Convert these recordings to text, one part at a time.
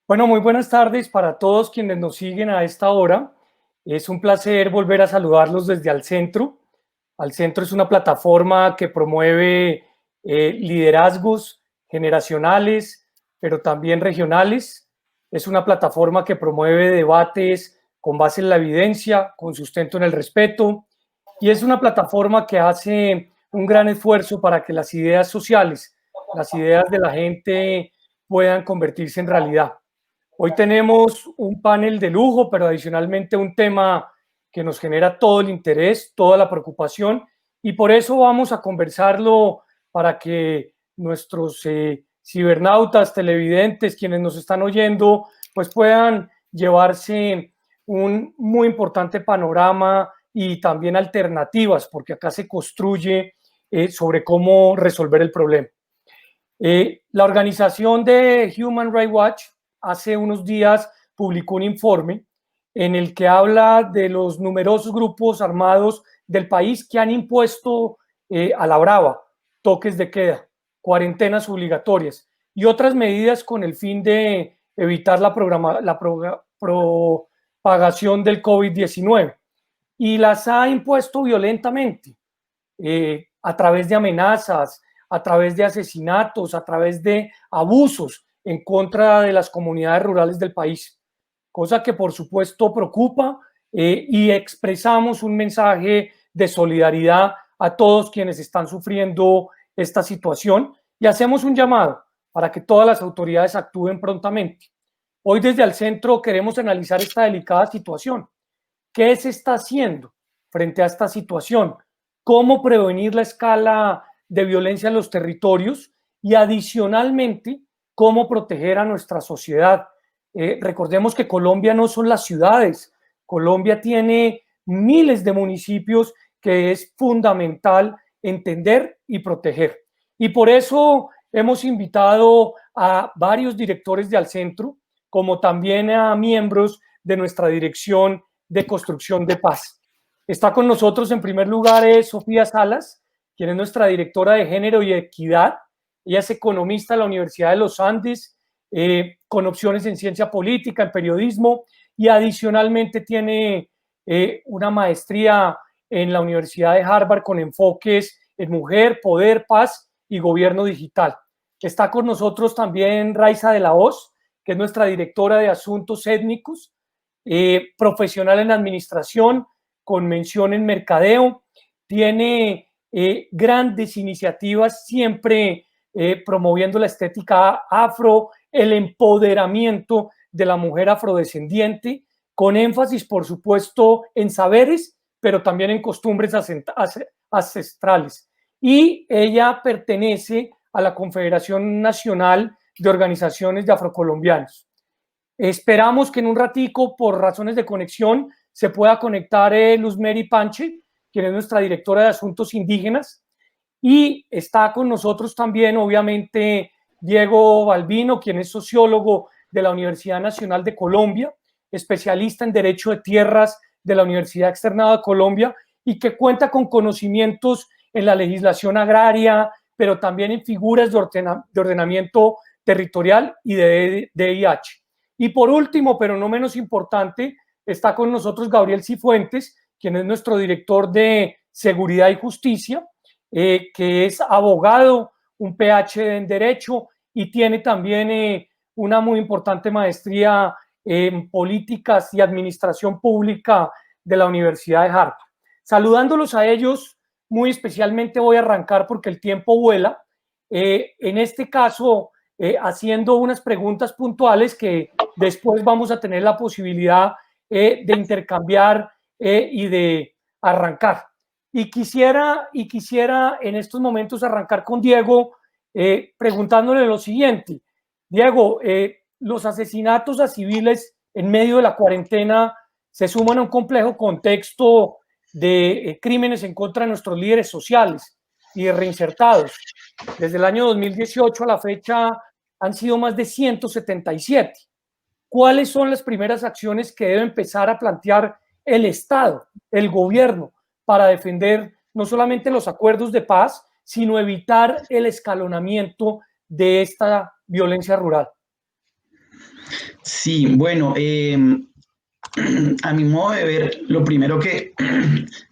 Bueno, muy buenas tardes para todos quienes nos siguen a esta hora. Es un placer volver a saludarlos desde Al Centro. Al Centro es una plataforma que promueve liderazgos generacionales, pero también regionales. Es una plataforma que promueve debates con base en la evidencia, con sustento en el respeto, y es una plataforma que hace un gran esfuerzo para que las ideas sociales, las ideas de la gente puedan convertirse en realidad. Hoy tenemos un panel de lujo, pero adicionalmente un tema que nos genera todo el interés, toda la preocupación, y por eso vamos a conversarlo para que nuestros cibernautas, televidentes, quienes nos están oyendo, pues puedan llevarse un muy importante panorama y también alternativas, porque acá se construye sobre cómo resolver el problema. La organización de Human Rights Watch hace unos días publicó un informe en el que habla de los numerosos grupos armados del país que han impuesto a la brava toques de queda, cuarentenas obligatorias y otras medidas con el fin de evitar la propagación del COVID-19. Y las ha impuesto violentamente, a través de amenazas, a través de asesinatos, a través de abusos en contra de las comunidades rurales del país, cosa que por supuesto preocupa, y expresamos un mensaje de solidaridad a todos quienes están sufriendo esta situación y hacemos un llamado para que todas las autoridades actúen prontamente. Hoy desde el centro queremos analizar esta delicada situación. ¿Qué se está haciendo frente a esta situación? ¿Cómo prevenir la escala de violencia en los territorios? Y adicionalmente, ¿cómo proteger a nuestra sociedad? Recordemos que Colombia no son las ciudades. Colombia tiene miles de municipios que es fundamental entender y proteger. Y por eso hemos invitado a varios directores de Al Centro, como también a miembros de nuestra dirección de construcción de paz. Está con nosotros en primer lugar Sofía Salas, quien es nuestra directora de género y equidad. Ella es economista de la Universidad de los Andes, con opciones en ciencia política, en periodismo, y adicionalmente tiene una maestría en la Universidad de Harvard con enfoques en mujer, poder, paz y gobierno digital. Está con nosotros también Raiza de la Hoz, que es nuestra directora de asuntos étnicos, profesional en administración, con mención en mercadeo, tiene grandes iniciativas, siempre promoviendo la estética afro, el empoderamiento de la mujer afrodescendiente, con énfasis, por supuesto, en saberes, pero también en costumbres ancestrales. Y ella pertenece a la Confederación Nacional de Organizaciones de Afrocolombianos. Esperamos que en un ratico, por razones de conexión, se pueda conectar Luz Mary Panche, quien es nuestra directora de Asuntos Indígenas, y está con nosotros también, obviamente, Diego Balbino, quien es sociólogo de la Universidad Nacional de Colombia, especialista en Derecho de Tierras de la Universidad Externada de Colombia y que cuenta con conocimientos en la legislación agraria, pero también en figuras de ordenamiento territorial y de DIH. Y por último, pero no menos importante, está con nosotros Gabriel Cifuentes, quien es nuestro director de Seguridad y Justicia, que es abogado, un PhD en Derecho y tiene también una muy importante maestría en Políticas y Administración Pública de la Universidad de Harvard. Saludándolos a ellos, muy especialmente voy a arrancar porque el tiempo vuela. En este caso, haciendo unas preguntas puntuales que después vamos a tener la posibilidad de intercambiar y de arrancar. Y quisiera en estos momentos arrancar con Diego preguntándole lo siguiente. Diego, los asesinatos a civiles en medio de la cuarentena se suman a un complejo contexto de crímenes en contra de nuestros líderes sociales y de reinsertados. Desde el año 2018 a la fecha han sido más de 177. ¿Cuáles son las primeras acciones que debe empezar a plantear el Estado, el gobierno, para defender no solamente los acuerdos de paz, sino evitar el escalonamiento de esta violencia rural? Sí, bueno, a mi modo de ver, lo primero que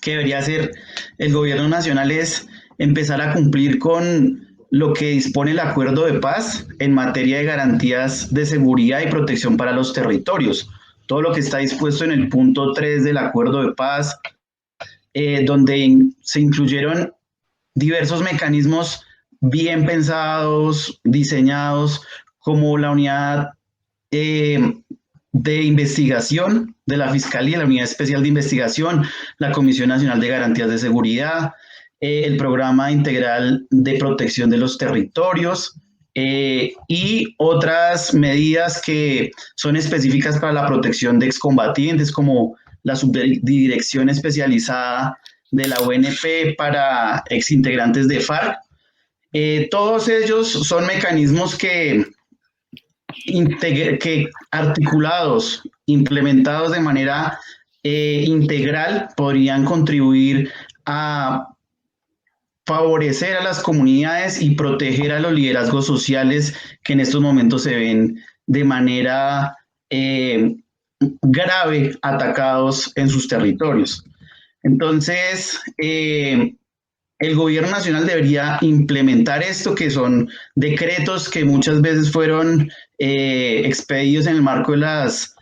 debería hacer el gobierno nacional es empezar a cumplir con lo que dispone el acuerdo de paz en materia de garantías de seguridad y protección para los territorios. Todo lo que está dispuesto en el punto 3 del acuerdo de paz, donde se incluyeron diversos mecanismos bien pensados, diseñados, como la unidad eh, de investigación de la Fiscalía, la Unidad Especial de Investigación, la Comisión Nacional de Garantías de Seguridad, el Programa Integral de Protección de los Territorios y otras medidas que son específicas para la protección de excombatientes, como la Subdirección Especializada de la UNP para exintegrantes de FARC. Todos ellos son mecanismos que articulados, implementados de manera integral, podrían contribuir a favorecer a las comunidades y proteger a los liderazgos sociales que en estos momentos se ven de manera grave atacados en sus territorios. Entonces, el gobierno nacional debería implementar esto, que son decretos que muchas veces fueron expedidos en el marco de las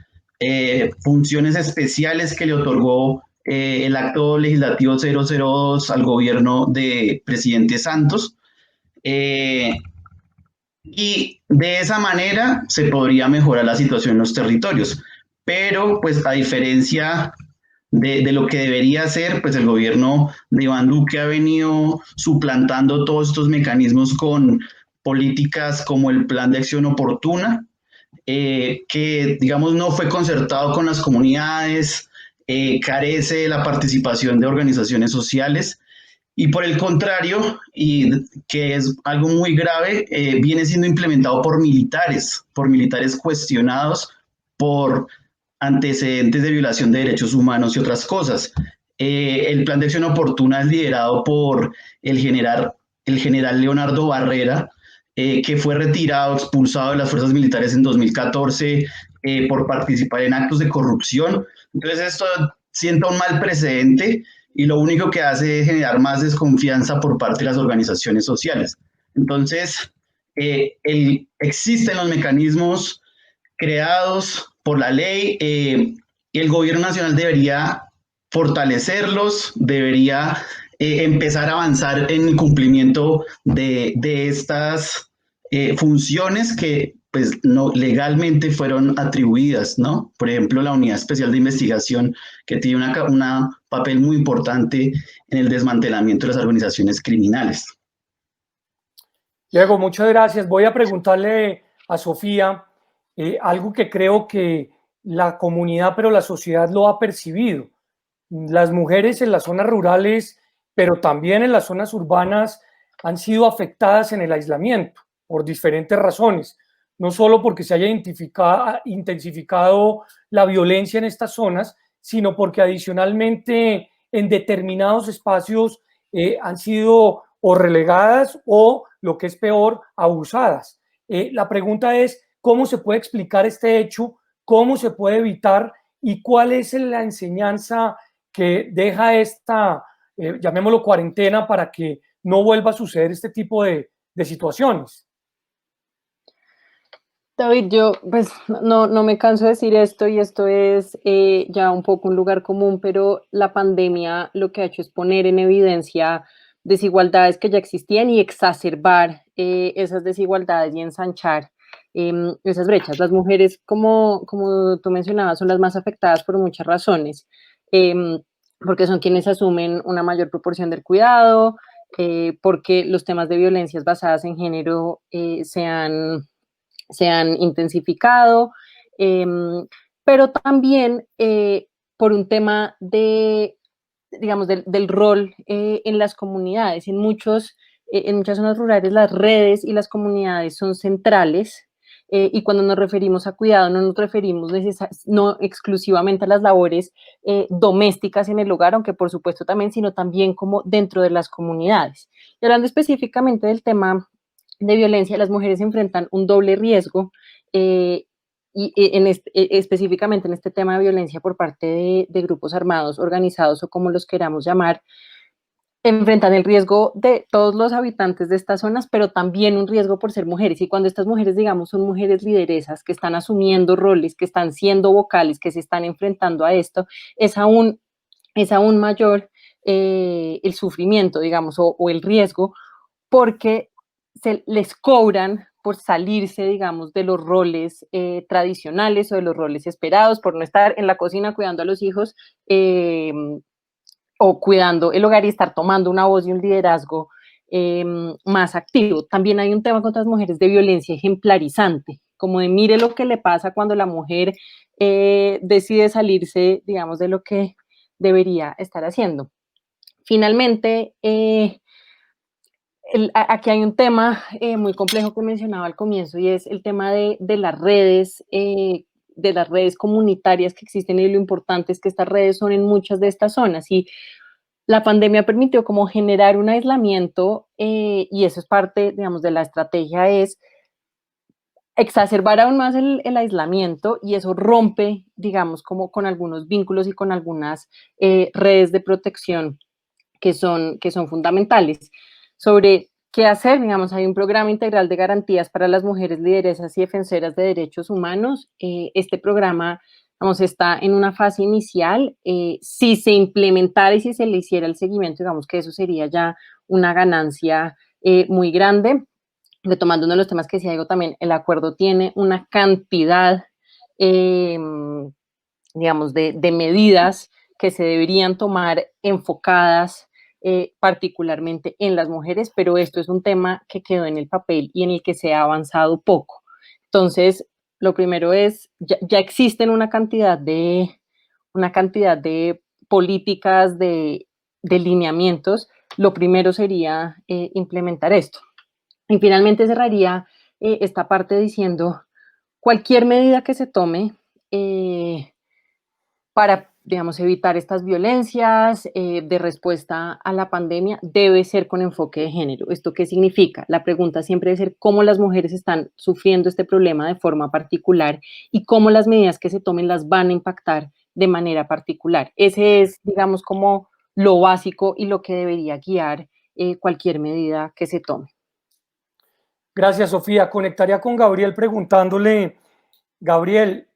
funciones especiales que le otorgó el acto legislativo 002 al gobierno de presidente Santos. Eh, y de esa manera se podría mejorar la situación en los territorios. Pero, pues, a diferencia de lo que debería hacer, pues el gobierno de Iván Duque ha venido suplantando todos estos mecanismos con políticas como el Plan de Acción Oportuna, que, digamos, no fue concertado con las comunidades, carece de la participación de organizaciones sociales y por el contrario, y que es algo muy grave, viene siendo implementado por militares cuestionados por antecedentes de violación de derechos humanos y otras cosas. El plan de acción oportuna es liderado por el general Leonardo Barrera, que fue retirado, expulsado de las fuerzas militares en 2014 por participar en actos de corrupción. Entonces esto sienta un mal precedente y lo único que hace es generar más desconfianza por parte de las organizaciones sociales. Entonces, existen los mecanismos creados por la ley y el gobierno nacional debería fortalecerlos, debería empezar a avanzar en el cumplimiento de estas funciones que pues no legalmente fueron atribuidas, ¿no? Por ejemplo, la Unidad Especial de Investigación, que tiene un papel muy importante en el desmantelamiento de las organizaciones criminales. Diego, muchas gracias. Voy a preguntarle a Sofía algo que creo que la comunidad, pero la sociedad lo ha percibido. Las mujeres en las zonas rurales, pero también en las zonas urbanas, han sido afectadas en el aislamiento por diferentes razones. No solo porque se haya intensificado la violencia en estas zonas, sino porque adicionalmente en determinados espacios han sido o relegadas o, lo que es peor, abusadas. La pregunta es, ¿cómo se puede explicar este hecho? ¿Cómo se puede evitar? ¿Y cuál es la enseñanza que deja esta, llamémoslo cuarentena, para que no vuelva a suceder este tipo de situaciones? David, yo pues no me canso de decir esto y esto es ya un poco un lugar común, pero la pandemia lo que ha hecho es poner en evidencia desigualdades que ya existían y exacerbar esas desigualdades y ensanchar esas brechas. Las mujeres, como tú mencionabas, son las más afectadas por muchas razones, porque son quienes asumen una mayor proporción del cuidado, porque los temas de violencias basadas en género se han intensificado, eh, pero también por un tema de, digamos, del rol en las comunidades. En muchas zonas rurales las redes y las comunidades son centrales y cuando nos referimos a cuidado no nos referimos no exclusivamente a las labores domésticas en el hogar, aunque por supuesto también, sino también como dentro de las comunidades. Y hablando específicamente del tema de violencia, las mujeres enfrentan un doble riesgo específicamente en este tema de violencia por parte de grupos armados, organizados o como los queramos llamar, enfrentan el riesgo de todos los habitantes de estas zonas, pero también un riesgo por ser mujeres. Y cuando estas mujeres, digamos, son mujeres lideresas que están asumiendo roles, que están siendo vocales, que se están enfrentando a esto, es aún mayor el sufrimiento, digamos, o el riesgo, porque se les cobran por salirse, digamos, de los roles tradicionales o de los roles esperados, por no estar en la cocina cuidando a los hijos o cuidando el hogar y estar tomando una voz y un liderazgo más activo. También hay un tema con las mujeres de violencia ejemplarizante, como de mire lo que le pasa cuando la mujer decide salirse, digamos, de lo que debería estar haciendo. Finalmente, aquí hay un tema muy complejo que mencionaba al comienzo y es el tema de las redes comunitarias que existen y lo importante es que estas redes son en muchas de estas zonas y la pandemia permitió como generar un aislamiento y eso es parte, digamos, de la estrategia es exacerbar aún más el aislamiento y eso rompe, digamos, como con algunos vínculos y con algunas redes de protección que son fundamentales. Sobre qué hacer, digamos, hay un programa integral de garantías para las mujeres lideresas y defensoras de derechos humanos. Este programa, digamos, está en una fase inicial. Si se implementara y si se le hiciera el seguimiento, digamos que eso sería ya una ganancia muy grande. Retomando uno de los temas que decía Diego también, el acuerdo tiene una cantidad, digamos, de medidas que se deberían tomar enfocadas particularmente en las mujeres, pero esto es un tema que quedó en el papel y en el que se ha avanzado poco. Entonces, lo primero es, ya existen una cantidad de políticas, de lineamientos, lo primero sería implementar esto. Y finalmente cerraría esta parte diciendo, cualquier medida que se tome para, digamos, evitar estas violencias de respuesta a la pandemia debe ser con enfoque de género. ¿Esto qué significa? La pregunta siempre debe ser cómo las mujeres están sufriendo este problema de forma particular y cómo las medidas que se tomen las van a impactar de manera particular. Ese es, digamos, como lo básico y lo que debería guiar cualquier medida que se tome. Gracias, Sofía. Conectaría con Gabriel preguntándole, Gabriel,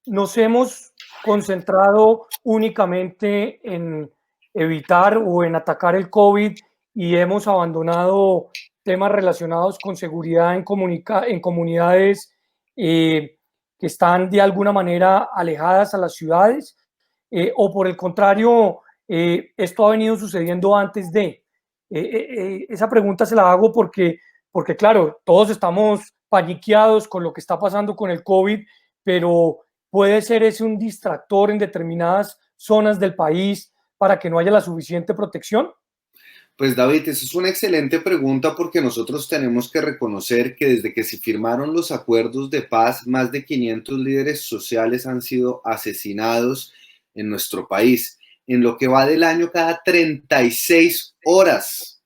nos hemos concentrado únicamente en evitar o en atacar el COVID y hemos abandonado temas relacionados con seguridad en comunidades que están de alguna manera alejadas a las ciudades, o por el contrario, esto ha venido sucediendo antes de. Esa pregunta se la hago porque claro, todos estamos paniqueados con lo que está pasando con el COVID, pero puede ser ese un distractor en determinadas zonas del país para que no haya la suficiente protección. Pues David, eso es una excelente pregunta porque nosotros tenemos que reconocer que desde que se firmaron los acuerdos de paz, más de 500 líderes sociales han sido asesinados en nuestro país. En lo que va del año, cada 36 horas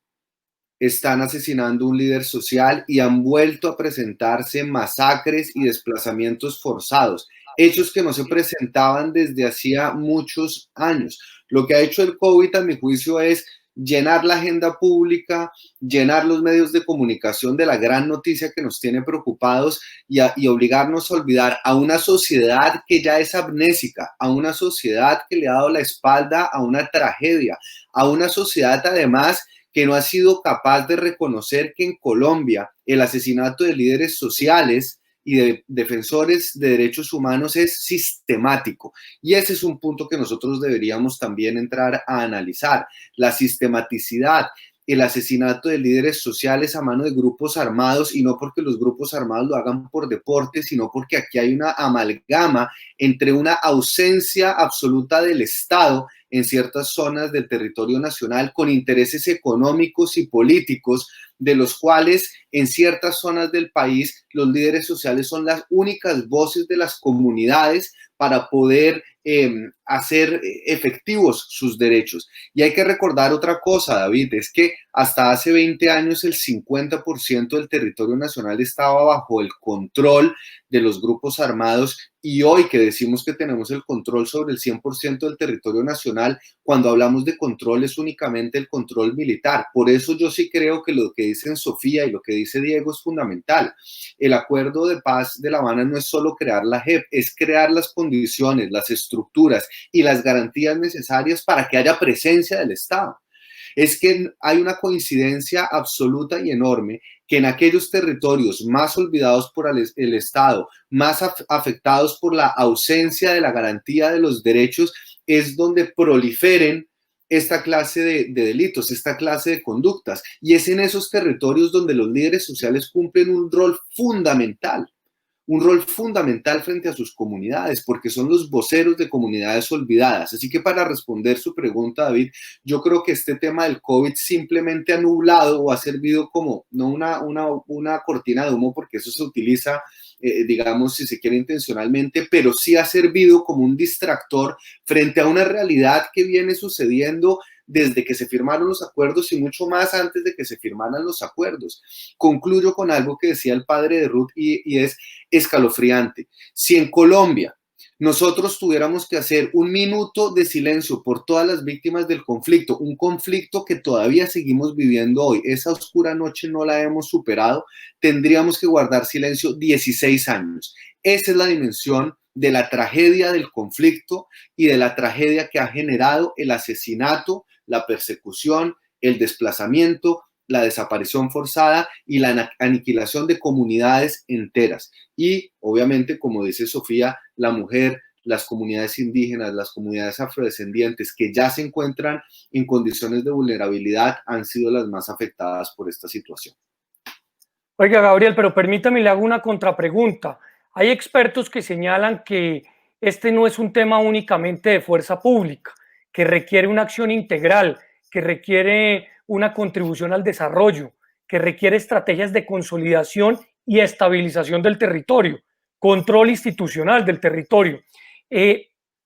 están asesinando un líder social y han vuelto a presentarse masacres y desplazamientos forzados, hechos que no se presentaban desde hacía muchos años. Lo que ha hecho el COVID, a mi juicio, es llenar la agenda pública, llenar los medios de comunicación de la gran noticia que nos tiene preocupados y obligarnos a olvidar a una sociedad que ya es amnésica, a una sociedad que le ha dado la espalda a una tragedia, a una sociedad además que no ha sido capaz de reconocer que en Colombia el asesinato de líderes sociales y de defensores de derechos humanos es sistemático. Y ese es un punto que nosotros deberíamos también entrar a analizar. La sistematicidad, el asesinato de líderes sociales a mano de grupos armados, y no porque los grupos armados lo hagan por deporte, sino porque aquí hay una amalgama entre una ausencia absoluta del Estado en ciertas zonas del territorio nacional con intereses económicos y políticos de los cuales en ciertas zonas del país los líderes sociales son las únicas voces de las comunidades para poder hacer efectivos sus derechos. Y hay que recordar otra cosa, David, es que hasta hace 20 años el 50% del territorio nacional estaba bajo el control de los grupos armados, y hoy que decimos que tenemos el control sobre el 100% del territorio nacional, cuando hablamos de control es únicamente el control militar. Por eso yo sí creo que lo que dicen Sofía y lo que dice Diego es fundamental. El acuerdo de paz de La Habana no es solo crear la JEP, es crear las condiciones, las estructuras y las garantías necesarias para que haya presencia del Estado. Es que hay una coincidencia absoluta y enorme que en aquellos territorios más olvidados por el Estado, más afectados por la ausencia de la garantía de los derechos, es donde proliferen esta clase de delitos, esta clase de conductas. Y es en esos territorios donde los líderes sociales cumplen un rol fundamental frente a sus comunidades, porque son los voceros de comunidades olvidadas. Así que para responder su pregunta, David, yo creo que este tema del COVID simplemente ha nublado o ha servido como, no una cortina de humo, porque eso se utiliza, digamos, si se quiere intencionalmente, pero sí ha servido como un distractor frente a una realidad que viene sucediendo desde que se firmaron los acuerdos y mucho más antes de que se firmaran los acuerdos. Concluyo con algo que decía el padre de Ruth y es escalofriante. Si en Colombia nosotros tuviéramos que hacer un minuto de silencio por todas las víctimas del conflicto, un conflicto que todavía seguimos viviendo hoy, esa oscura noche no la hemos superado, tendríamos que guardar silencio 16 años. Esa es la dimensión de la tragedia del conflicto y de la tragedia que ha generado el asesinato, la persecución, el desplazamiento, la desaparición forzada y la aniquilación de comunidades enteras. Y obviamente, como dice Sofía, la mujer, las comunidades indígenas, las comunidades afrodescendientes que ya se encuentran en condiciones de vulnerabilidad han sido las más afectadas por esta situación. Oiga, Gabriel, pero permítame le hago una contrapregunta. Hay expertos que señalan que este no es un tema únicamente de fuerza pública, que requiere una acción integral, que requiere una contribución al desarrollo, que requiere estrategias de consolidación y estabilización del territorio, control institucional del territorio.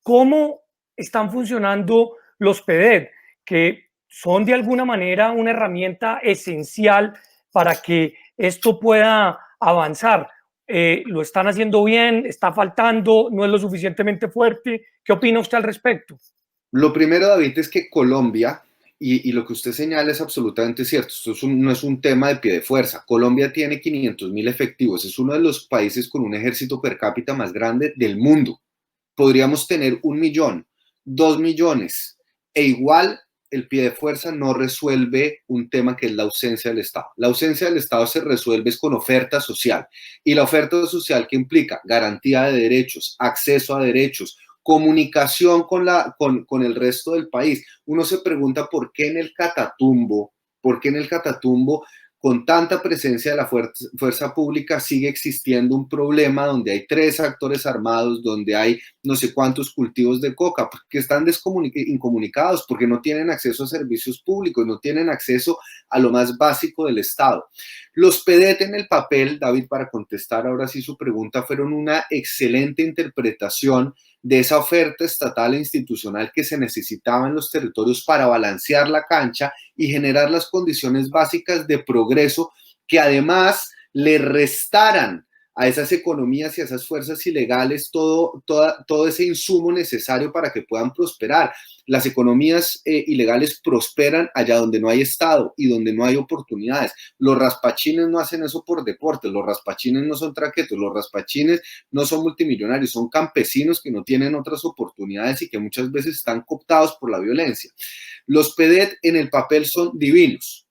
¿Cómo están funcionando los PEDED, que son de alguna manera una herramienta esencial para que esto pueda avanzar? ¿Lo están haciendo bien? ¿Está faltando? ¿No es lo suficientemente fuerte? ¿Qué opina usted al respecto? Lo primero, David, es que Colombia, y lo que usted señala es absolutamente cierto, esto no es un tema de pie de fuerza. Colombia tiene 500.000 efectivos, es uno de los países con un ejército per cápita más grande del mundo. Podríamos tener 1 millón, 2 millones, e igual el pie de fuerza no resuelve un tema que es la ausencia del Estado. La ausencia del Estado se resuelve con oferta social, y la oferta social que implica garantía de derechos, acceso a derechos, comunicación con el resto del país. Uno se pregunta por qué en el Catatumbo, con tanta presencia de la fuerza pública, sigue existiendo un problema donde hay 3 actores armados, donde hay no sé cuántos cultivos de coca, porque están incomunicados, porque no tienen acceso a servicios públicos, no tienen acceso a lo más básico del Estado. Los PEDET en el papel, David, para contestar ahora sí su pregunta, fueron una excelente interpretación de esa oferta estatal e institucional que se necesitaba en los territorios para balancear la cancha y generar las condiciones básicas de progreso que además le restaran a esas economías y a esas fuerzas ilegales todo ese insumo necesario para que puedan prosperar. Las economías ilegales prosperan allá donde no hay Estado y donde no hay oportunidades. Los raspachines no hacen eso por deporte, los raspachines no son traquetos, los raspachines no son multimillonarios, son campesinos que no tienen otras oportunidades y que muchas veces están cooptados por la violencia. Los PEDET en el papel son divinos.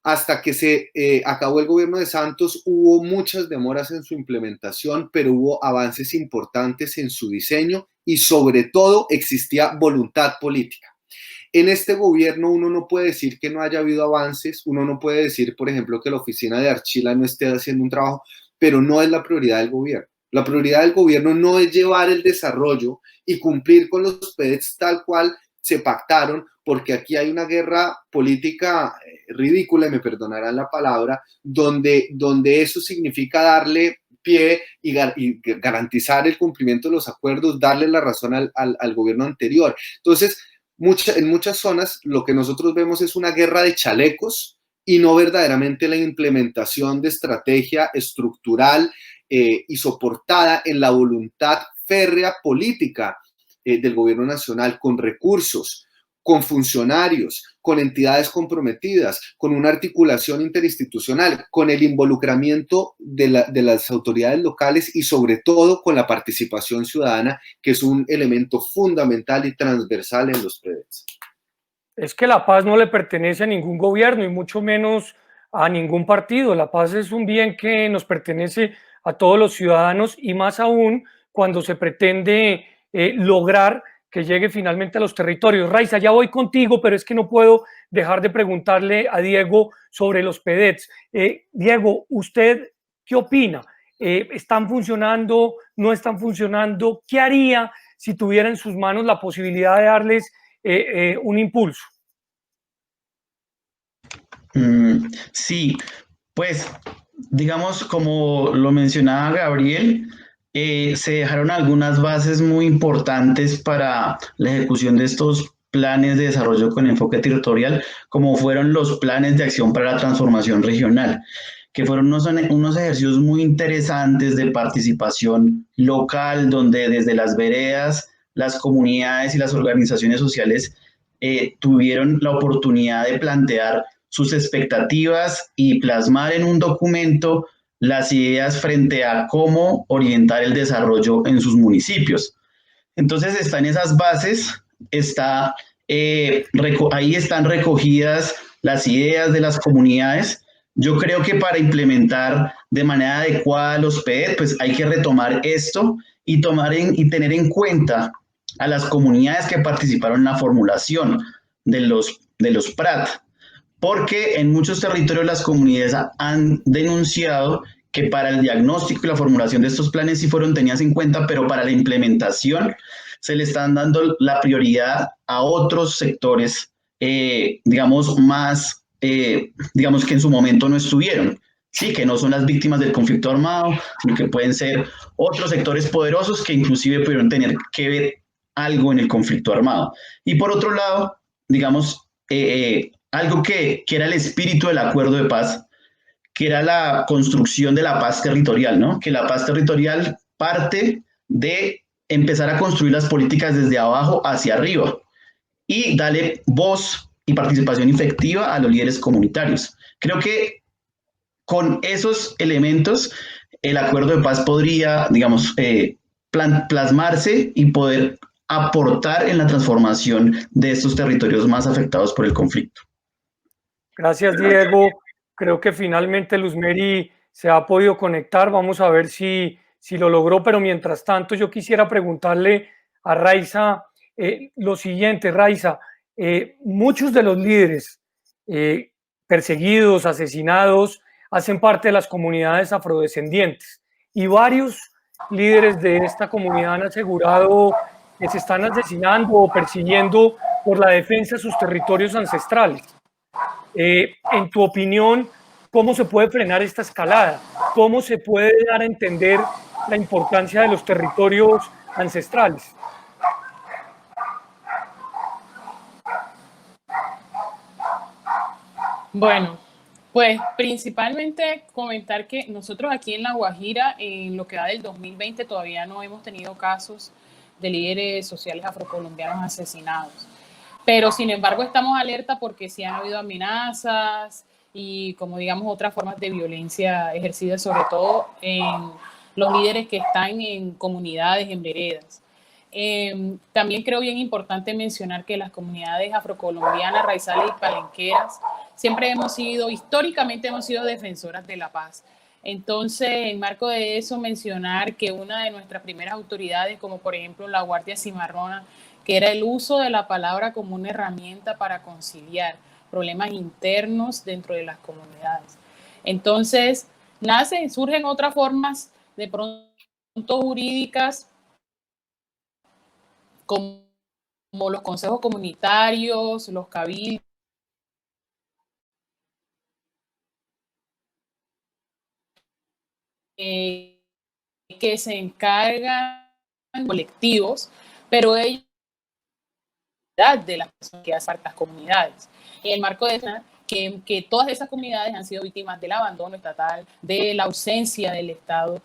Hasta que se acabó el gobierno de Santos, hubo muchas demoras en su implementación, pero hubo avances importantes en su diseño y sobre todo existía voluntad política. En este gobierno uno no puede decir que no haya habido avances, uno no puede decir, por ejemplo, que la oficina de Archila no esté haciendo un trabajo, pero no es la prioridad del gobierno. La prioridad del gobierno no es llevar el desarrollo y cumplir con los PEDETs tal cual se pactaron, porque aquí hay una guerra política ridícula, y me perdonarán la palabra, donde eso significa darle pie y garantizar el cumplimiento de los acuerdos, darle la razón al gobierno anterior. Entonces, en muchas zonas lo que nosotros vemos es una guerra de chalecos y no verdaderamente la implementación de estrategia estructural y soportada en la voluntad férrea política del gobierno nacional, con recursos, con funcionarios, con entidades comprometidas, con una articulación interinstitucional, con el involucramiento de las autoridades locales y sobre todo con la participación ciudadana, que es un elemento fundamental y transversal en los PEDES. Es que la paz no le pertenece a ningún gobierno y mucho menos a ningún partido. La paz es un bien que nos pertenece a todos los ciudadanos y más aún cuando se pretende lograr que llegue finalmente a los territorios. Raiza, ya voy contigo, pero es que no puedo dejar de preguntarle a Diego sobre los PEDETs. Diego, ¿usted qué opina? ¿Están funcionando? ¿No están funcionando? ¿Qué haría si tuviera en sus manos la posibilidad de darles un impulso? Sí, pues digamos, como lo mencionaba Gabriel, se dejaron algunas bases muy importantes para la ejecución de estos planes de desarrollo con enfoque territorial, como fueron los planes de acción para la transformación regional, que fueron unos ejercicios muy interesantes de participación local, donde desde las veredas, las comunidades y las organizaciones sociales tuvieron la oportunidad de plantear sus expectativas y plasmar en un documento las ideas frente a cómo orientar el desarrollo en sus municipios. Entonces están esas bases, ahí están recogidas las ideas de las comunidades. Yo creo que para implementar de manera adecuada los PED, pues hay que retomar esto y tener en cuenta a las comunidades que participaron en la formulación de los PRAT, porque en muchos territorios las comunidades han denunciado que para el diagnóstico y la formulación de estos planes sí fueron tenidas en cuenta, pero para la implementación se le están dando la prioridad a otros sectores, digamos, digamos que en su momento no estuvieron. Sí, que no son las víctimas del conflicto armado, sino que pueden ser otros sectores poderosos que inclusive pudieron tener que ver algo en el conflicto armado. Y por otro lado, digamos, algo que era el espíritu del acuerdo de paz, que era la construcción de la paz territorial, ¿no? Que la paz territorial parte de empezar a construir las políticas desde abajo hacia arriba y darle voz y participación efectiva a los líderes comunitarios. Creo que con esos elementos el acuerdo de paz podría, digamos, plasmarse y poder aportar en la transformación de estos territorios más afectados por el conflicto. Gracias, Diego. Creo que finalmente Luzmeri se ha podido conectar. Vamos a ver si lo logró, pero mientras tanto yo quisiera preguntarle a Raiza lo siguiente. Raiza, muchos de los líderes perseguidos, asesinados, hacen parte de las comunidades afrodescendientes y varios líderes de esta comunidad han asegurado que se están asesinando o persiguiendo por la defensa de sus territorios ancestrales. En tu opinión, ¿cómo se puede frenar esta escalada? ¿Cómo se puede dar a entender la importancia de los territorios ancestrales? Bueno, pues principalmente comentar que nosotros aquí en La Guajira, en lo que va del 2020, todavía no hemos tenido casos de líderes sociales afrocolombianos asesinados. Pero sin embargo estamos alerta porque sí han habido amenazas y como digamos otras formas de violencia ejercidas sobre todo en los líderes que están en comunidades, en veredas. También creo bien importante mencionar que las comunidades afrocolombianas, raizales y palenqueras siempre históricamente hemos sido defensoras de la paz. Entonces, en marco de eso, mencionar que una de nuestras primeras autoridades, como por ejemplo la Guardia Cimarrona, que era el uso de la palabra como una herramienta para conciliar problemas internos dentro de las comunidades. Entonces, surgen otras formas de pronto jurídicas como los consejos comunitarios, los cabildos, que se encargan colectivos, pero ellos de las personas que hacen parte de las comunidades. En el marco de que todas esas comunidades han sido víctimas del abandono estatal, de la ausencia del Estado.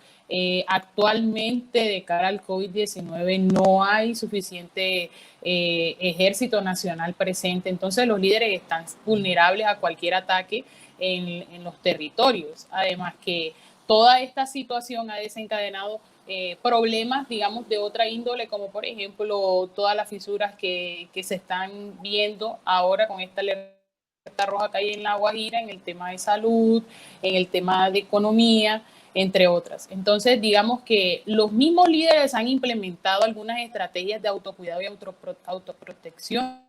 Actualmente, de cara al COVID-19, no hay suficiente ejército nacional presente, entonces los líderes están vulnerables a cualquier ataque en los territorios. Además que toda esta situación ha desencadenado problemas, digamos, de otra índole, como por ejemplo todas las fisuras que se están viendo ahora con esta alerta roja que hay en La Guajira, en el tema de salud, en el tema de economía, entre otras. Entonces, digamos que los mismos líderes han implementado algunas estrategias de autocuidado y autoprotección,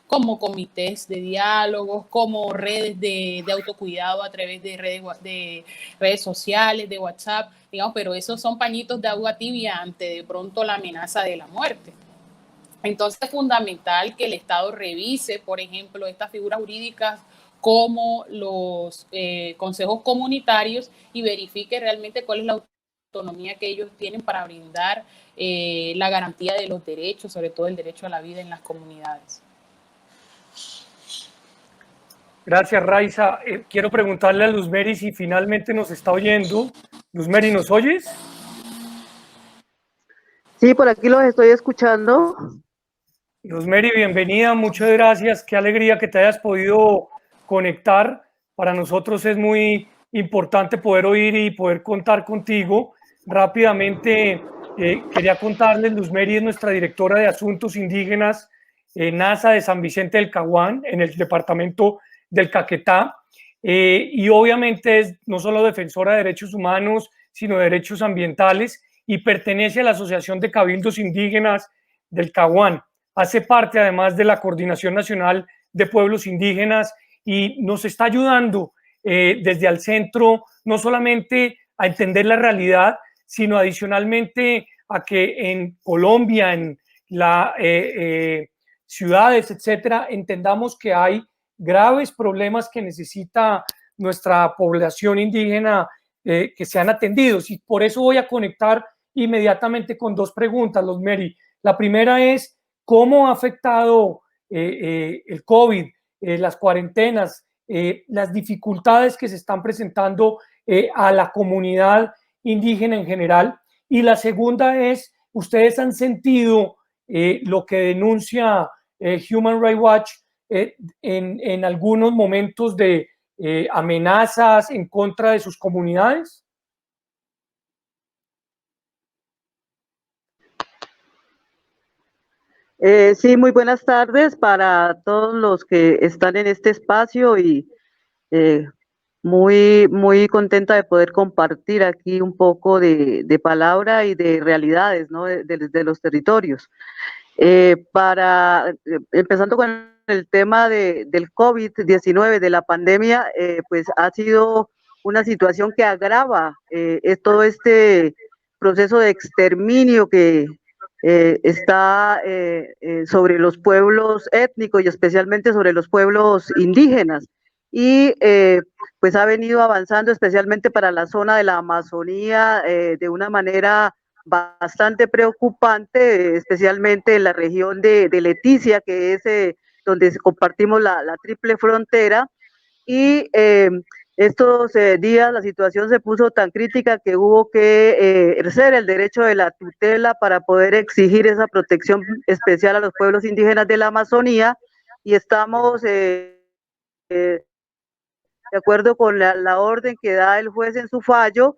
como comités de diálogos, como redes de autocuidado a través de redes sociales, de WhatsApp, digamos, pero esos son pañitos de agua tibia ante de pronto la amenaza de la muerte. Entonces es fundamental que el Estado revise, por ejemplo, estas figuras jurídicas como los consejos comunitarios y verifique realmente cuál es la autonomía que ellos tienen para brindar la garantía de los derechos, sobre todo el derecho a la vida en las comunidades. Gracias, Raiza. Quiero preguntarle a Luzmeri si finalmente nos está oyendo. Luzmeri, ¿nos oyes? Sí, por aquí los estoy escuchando. Luzmeri, bienvenida, muchas gracias. Qué alegría que te hayas podido conectar. Para nosotros es muy importante poder oír y poder contar contigo. Rápidamente, quería contarles, Luzmeri es nuestra directora de Asuntos Indígenas NASA de San Vicente del Caguán, en el departamento del Caquetá, y obviamente es no solo defensora de derechos humanos, sino de derechos ambientales, y pertenece a la Asociación de Cabildos Indígenas del Caguán. Hace parte además de la Coordinación Nacional de Pueblos Indígenas y nos está ayudando desde el centro no solamente a entender la realidad, sino adicionalmente a que en Colombia, en las ciudades, etcétera, entendamos que hay graves problemas que necesita nuestra población indígena que sean atendidos. Y por eso voy a conectar inmediatamente con dos preguntas, Luzmeri. La primera es, ¿cómo ha afectado el COVID, las cuarentenas, las dificultades que se están presentando a la comunidad indígena en general? Y la segunda es, ¿ustedes han sentido lo que denuncia Human Rights Watch en algunos momentos de amenazas en contra de sus comunidades? Sí, muy buenas tardes para todos los que están en este espacio y muy contenta de poder compartir aquí un poco de palabra y de realidades, ¿no? de los territorios. Empezando con el tema del COVID-19, de la pandemia, pues ha sido una situación que agrava todo este proceso de exterminio que está sobre los pueblos étnicos y especialmente sobre los pueblos indígenas. Y pues ha venido avanzando especialmente para la zona de la Amazonía de una manera bastante preocupante, especialmente en la región de Leticia, que es donde compartimos la triple frontera. Y estos días la situación se puso tan crítica que hubo que ejercer el derecho de la tutela para poder exigir esa protección especial a los pueblos indígenas de la Amazonía, y estamos de acuerdo con la orden que da el juez en su fallo,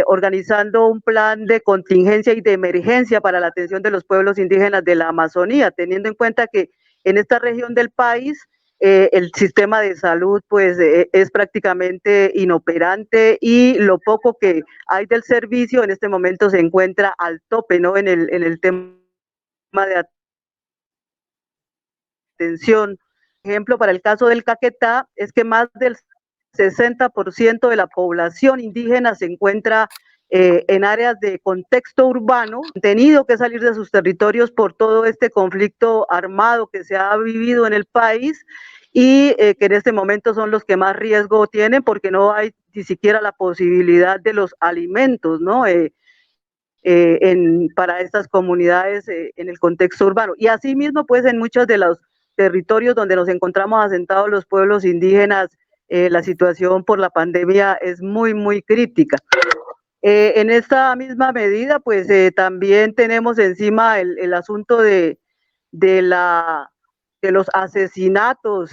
organizando un plan de contingencia y de emergencia para la atención de los pueblos indígenas de la Amazonía, teniendo en cuenta que en esta región del país el sistema de salud pues es prácticamente inoperante y lo poco que hay del servicio en este momento se encuentra al tope, ¿no? en el tema de atención. Por ejemplo, para el caso del Caquetá, es que más del 60% de la población indígena se encuentra en áreas de contexto urbano, han tenido que salir de sus territorios por todo este conflicto armado que se ha vivido en el país y que en este momento son los que más riesgo tienen porque no hay ni siquiera la posibilidad de los alimentos, ¿no? Para estas comunidades en el contexto urbano. Y asimismo, pues en muchos de los territorios donde nos encontramos asentados los pueblos indígenas, la situación por la pandemia es muy, muy crítica. En esta misma medida, pues también tenemos encima el asunto de los asesinatos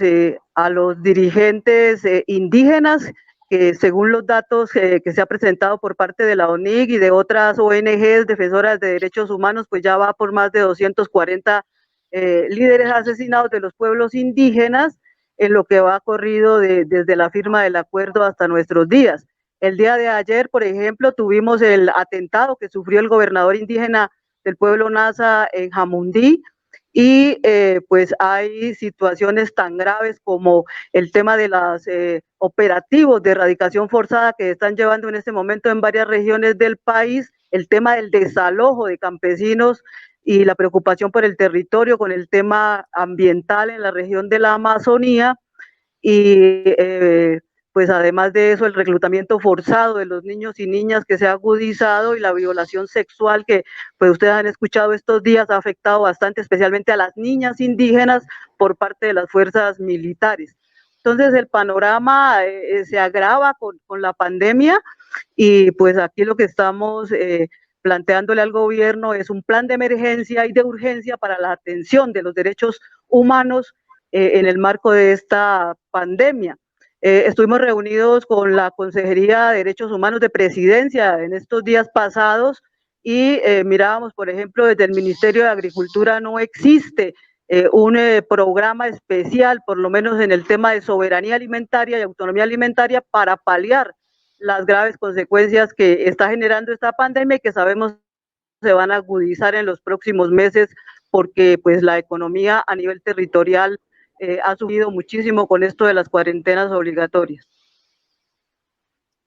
a los dirigentes indígenas, que según los datos que se ha presentado por parte de la ONIG y de otras ONGs defensoras de derechos humanos, pues ya va por más de 240 líderes asesinados de los pueblos indígenas en lo que va corrido desde la firma del acuerdo hasta nuestros días. El día de ayer, por ejemplo, tuvimos el atentado que sufrió el gobernador indígena del pueblo Nasa en Jamundí, y pues hay situaciones tan graves como el tema de los operativos de erradicación forzada que están llevando en este momento en varias regiones del país, el tema del desalojo de campesinos y la preocupación por el territorio con el tema ambiental en la región de la Amazonía, y pues además de eso el reclutamiento forzado de los niños y niñas que se ha agudizado, y la violación sexual que pues ustedes han escuchado estos días ha afectado bastante, especialmente a las niñas indígenas por parte de las fuerzas militares. Entonces el panorama se agrava con la pandemia, y pues aquí lo que estamos planteándole al gobierno es un plan de emergencia y de urgencia para la atención de los derechos humanos en el marco de esta pandemia. Estuvimos reunidos con la Consejería de Derechos Humanos de Presidencia en estos días pasados y mirábamos, por ejemplo, desde el Ministerio de Agricultura no existe un programa especial, por lo menos en el tema de soberanía alimentaria y autonomía alimentaria, para paliar las graves consecuencias que está generando esta pandemia y que sabemos se van a agudizar en los próximos meses, porque pues la economía a nivel territorial ha subido muchísimo con esto de las cuarentenas obligatorias.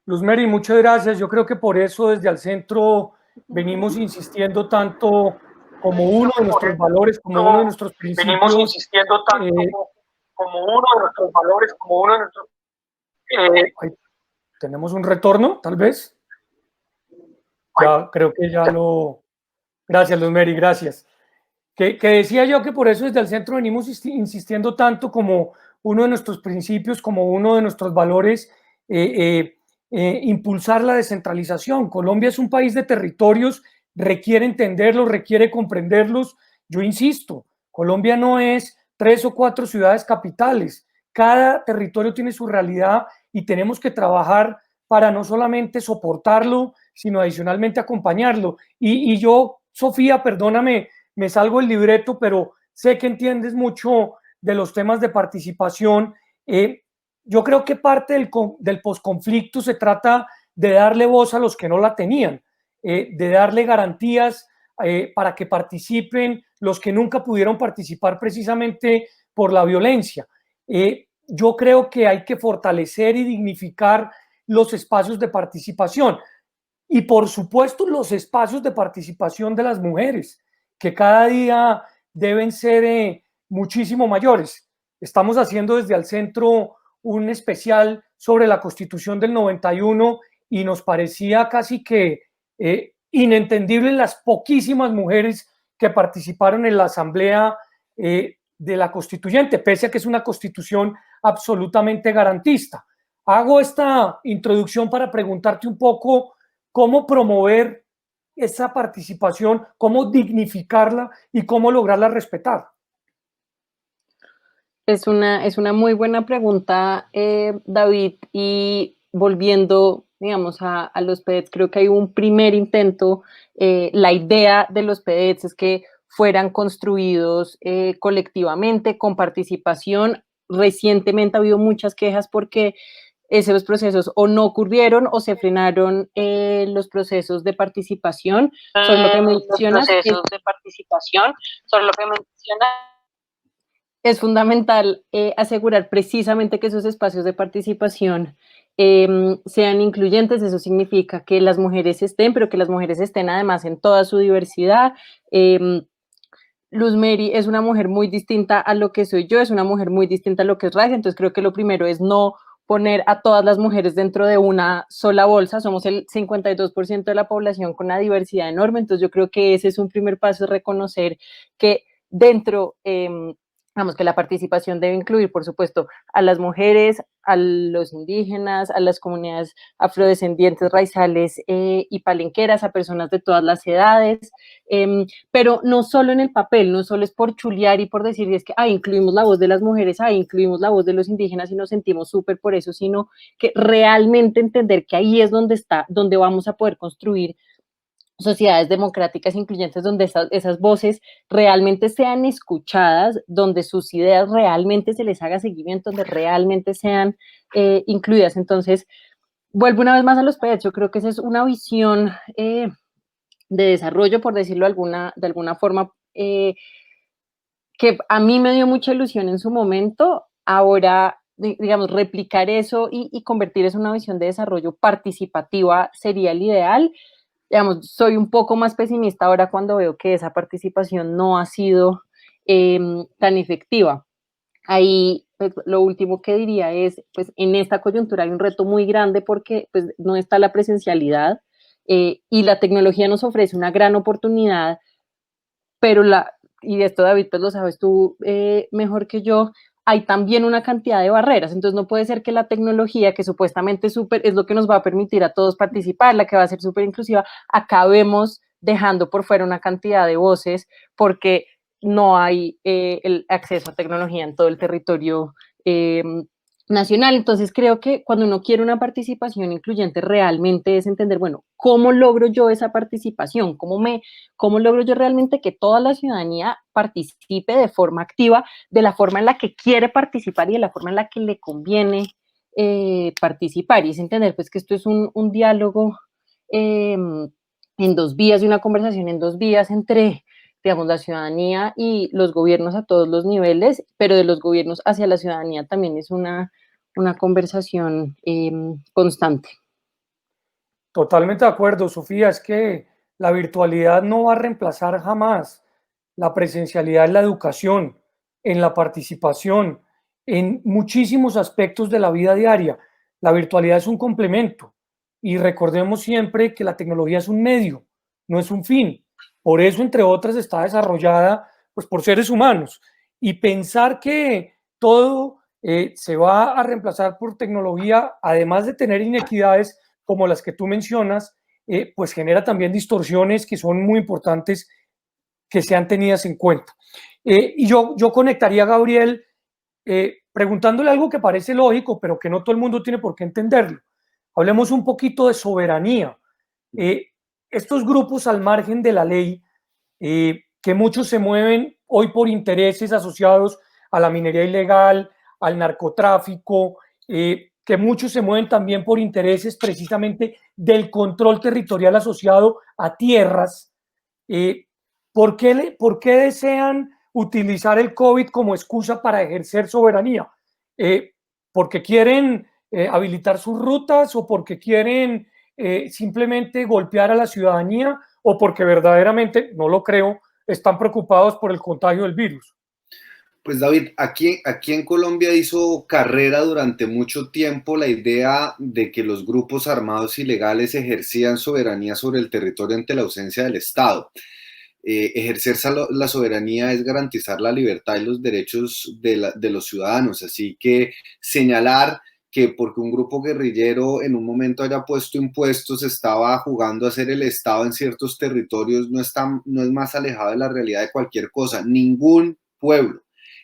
Luz Mary, muchas gracias. Yo creo que por eso desde el centro venimos insistiendo tanto como uno de nuestros valores, como uno de nuestros principios. Venimos insistiendo tanto como uno de nuestros valores, como uno de nuestros... ¿Tenemos un retorno, tal vez? Ya, creo que ya lo... Gracias, Luz Mary, gracias. Que decía yo que por eso desde el centro venimos insistiendo tanto como uno de nuestros principios, como uno de nuestros valores, impulsar la descentralización. Colombia es un país de territorios, requiere entenderlos, requiere comprenderlos. Yo insisto, Colombia no es 3 o 4 ciudades capitales. Cada territorio tiene su realidad y tenemos que trabajar para no solamente soportarlo, sino adicionalmente acompañarlo. Y yo, Sofía, perdóname, me salgo el libreto, pero sé que entiendes mucho de los temas de participación. Yo creo que parte del posconflicto se trata de darle voz a los que no la tenían, de darle garantías para que participen los que nunca pudieron participar precisamente por la violencia. Yo creo que hay que fortalecer y dignificar los espacios de participación y, por supuesto, los espacios de participación de las mujeres, que cada día deben ser muchísimo mayores. Estamos haciendo desde el centro un especial sobre la Constitución del 91 y nos parecía casi que inentendible las poquísimas mujeres que participaron en la asamblea de la constituyente, pese a que es una constitución absolutamente garantista. Hago esta introducción para preguntarte un poco cómo promover esa participación, cómo dignificarla y cómo lograrla respetar. Es una muy buena pregunta, David, y volviendo, digamos, a los PEDs, creo que hay un primer intento. La idea de los PEDs es que fueran construidos colectivamente, con participación. Recientemente ha habido muchas quejas porque esos procesos o no ocurrieron o se frenaron los procesos de participación. Sobre lo que mencionas, es fundamental asegurar precisamente que esos espacios de participación sean incluyentes. Eso significa que las mujeres estén, pero que las mujeres estén además en toda su diversidad. Luz Mary es una mujer muy distinta a lo que soy yo, es una mujer muy distinta a lo que es Raiza, entonces creo que lo primero es no poner a todas las mujeres dentro de una sola bolsa. Somos el 52% de la población con una diversidad enorme, entonces yo creo que ese es un primer paso, es reconocer que dentro, vamos, que la participación debe incluir, por supuesto, a las mujeres, a los indígenas, a las comunidades afrodescendientes, raizales y palenqueras, a personas de todas las edades, pero no solo en el papel, no solo es por chulear y por decir es que incluimos la voz de las mujeres, incluimos la voz de los indígenas y nos sentimos súper por eso, sino que realmente entender que ahí es donde está, donde vamos a poder construir sociedades democráticas incluyentes, donde esas voces realmente sean escuchadas, donde sus ideas realmente se les haga seguimiento, donde realmente sean incluidas. Entonces, vuelvo una vez más a los PEDs. Yo creo que esa es una visión de desarrollo, por decirlo de alguna forma, que a mí me dio mucha ilusión en su momento. Ahora, digamos, replicar eso y convertir eso en una visión de desarrollo participativa sería el ideal. Digamos, soy un poco más pesimista ahora cuando veo que esa participación no ha sido tan efectiva. Ahí, pues, lo último que diría es, pues, en esta coyuntura hay un reto muy grande porque, pues, no está la presencialidad y la tecnología nos ofrece una gran oportunidad, pero y esto, David, pues lo sabes tú mejor que yo, hay también una cantidad de barreras. Entonces no puede ser que la tecnología, que supuestamente es lo que nos va a permitir a todos participar, la que va a ser súper inclusiva, acabemos dejando por fuera una cantidad de voces porque no hay el acceso a tecnología en todo el territorio nacional. Entonces creo que cuando uno quiere una participación incluyente realmente es entender, bueno, ¿cómo logro yo esa participación? ¿Cómo logro yo realmente que toda la ciudadanía participe de forma activa, de la forma en la que quiere participar y de la forma en la que le conviene participar? Y es entender pues que esto es un diálogo en dos vías y una conversación en dos vías entre, digamos, la ciudadanía y los gobiernos a todos los niveles, pero de los gobiernos hacia la ciudadanía también es una conversación constante. Totalmente de acuerdo, Sofía, es que la virtualidad no va a reemplazar jamás la presencialidad en la educación, en la participación, en muchísimos aspectos de la vida diaria. La virtualidad es un complemento y recordemos siempre que la tecnología es un medio, no es un fin. Por eso, entre otras, está desarrollada pues, por seres humanos. Y pensar que todo se va a reemplazar por tecnología, además de tener inequidades, como las que tú mencionas, pues genera también distorsiones que son muy importantes que sean tenidas en cuenta. Y yo conectaría a Gabriel preguntándole algo que parece lógico, pero que no todo el mundo tiene por qué entenderlo. Hablemos un poquito de soberanía. Estos grupos al margen de la ley, que muchos se mueven hoy por intereses asociados a la minería ilegal, al narcotráfico, que muchos se mueven también por intereses precisamente del control territorial asociado a tierras. ¿Por qué desean utilizar el COVID como excusa para ejercer soberanía? ¿Porque quieren habilitar sus rutas o porque quieren simplemente golpear a la ciudadanía o porque verdaderamente, no lo creo, están preocupados por el contagio del virus? Pues David, aquí en Colombia hizo carrera durante mucho tiempo la idea de que los grupos armados ilegales ejercían soberanía sobre el territorio ante la ausencia del Estado. Ejercer la soberanía es garantizar la libertad y los derechos de los ciudadanos, así que señalar que porque un grupo guerrillero en un momento haya puesto impuestos estaba jugando a ser el Estado en ciertos territorios no es más alejado de la realidad de cualquier cosa. Ningún pueblo,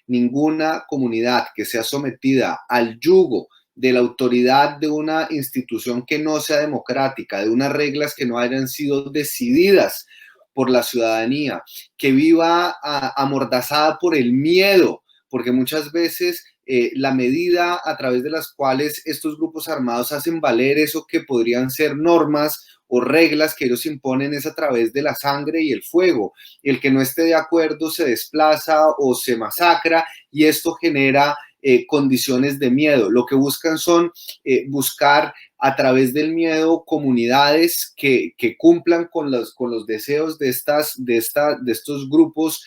ninguna comunidad que sea sometida al yugo de la autoridad de una institución que no sea democrática, de unas reglas que no hayan sido decididas por la ciudadanía, que viva amordazada por el miedo, porque muchas veces la medida a través de las cuales estos grupos armados hacen valer eso que podrían ser normas o reglas que ellos imponen es a través de la sangre y el fuego. El que no esté de acuerdo se desplaza o se masacra y esto genera condiciones de miedo. Lo que buscan son buscar a través del miedo comunidades que cumplan con los deseos de estos grupos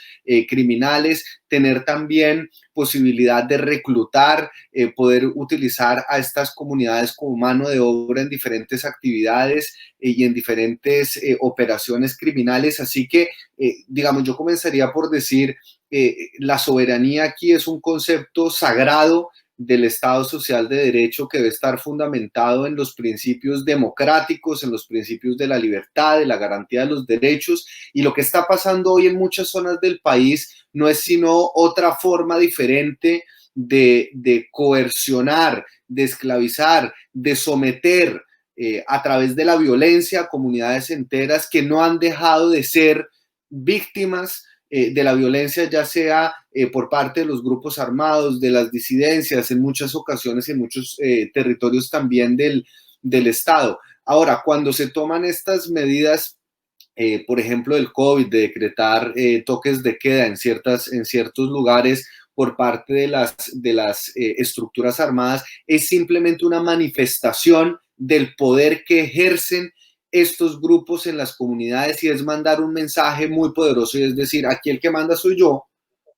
criminales, tener también posibilidad de reclutar, poder utilizar a estas comunidades como mano de obra en diferentes actividades y en diferentes operaciones criminales. Así que, digamos, yo comenzaría por decir, la soberanía aquí es un concepto sagrado del Estado social de derecho que debe estar fundamentado en los principios democráticos, en los principios de la libertad, de la garantía de los derechos, y lo que está pasando hoy en muchas zonas del país no es sino otra forma diferente de coercionar, de esclavizar, de someter a través de la violencia a comunidades enteras que no han dejado de ser víctimas de la violencia, ya sea por parte de los grupos armados, de las disidencias, en muchas ocasiones, en muchos territorios también del Estado. Ahora, cuando se toman estas medidas, por ejemplo, del COVID, de decretar toques de queda en ciertos lugares por parte de las estructuras armadas, es simplemente una manifestación del poder que ejercen estos grupos en las comunidades, y es mandar un mensaje muy poderoso, y es decir, aquí el que manda soy yo,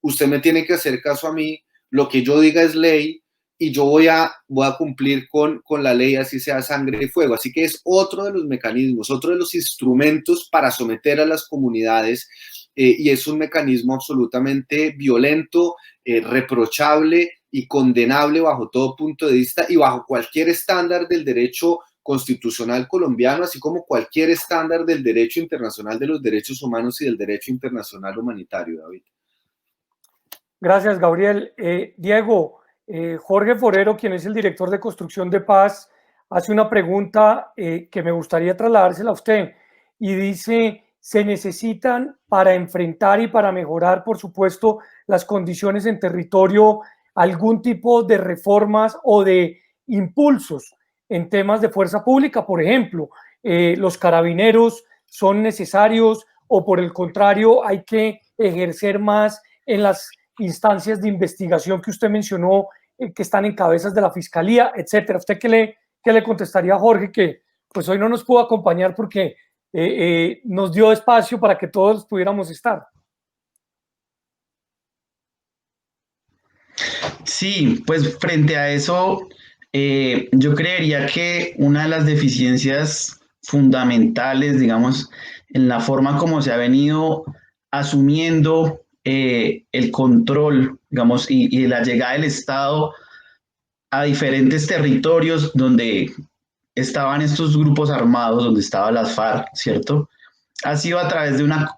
usted me tiene que hacer caso a mí, lo que yo diga es ley, y yo voy a cumplir con la ley, así sea sangre y fuego. Así que es otro de los mecanismos, otro de los instrumentos para someter a las comunidades, y es un mecanismo absolutamente violento, reprochable y condenable bajo todo punto de vista y bajo cualquier estándar del derecho constitucional colombiano, así como cualquier estándar del derecho internacional de los derechos humanos y del derecho internacional humanitario, David. Gracias, Gabriel. Diego, Jorge Forero, quien es el director de Construcción de Paz, hace una pregunta que me gustaría trasladársela a usted, y dice: se necesitan para enfrentar y para mejorar, por supuesto, las condiciones en territorio, algún tipo de reformas o de impulsos en temas de fuerza pública. Por ejemplo, los carabineros son necesarios, o por el contrario hay que ejercer más en las instancias de investigación que usted mencionó, que están en cabezas de la fiscalía, etcétera. ¿Usted qué le contestaría a Jorge, que pues hoy no nos pudo acompañar porque nos dio espacio para que todos pudiéramos estar? Sí, pues frente a eso, yo creería que una de las deficiencias fundamentales, digamos, en la forma como se ha venido asumiendo el control, digamos, y la llegada del Estado a diferentes territorios donde estaban estos grupos armados, donde estaba las FARC, ¿cierto? Ha sido a través de una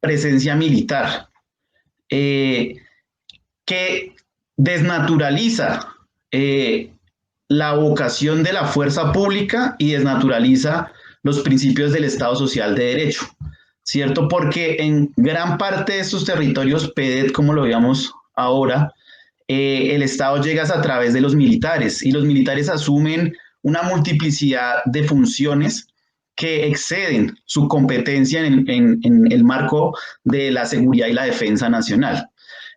presencia militar que desnaturaliza la vocación de la fuerza pública y desnaturaliza los principios del Estado social de derecho, ¿cierto? Porque en gran parte de estos territorios PEDET, como lo veíamos ahora, el Estado llega a través de los militares, y los militares asumen una multiplicidad de funciones que exceden su competencia en el marco de la seguridad y la defensa nacional.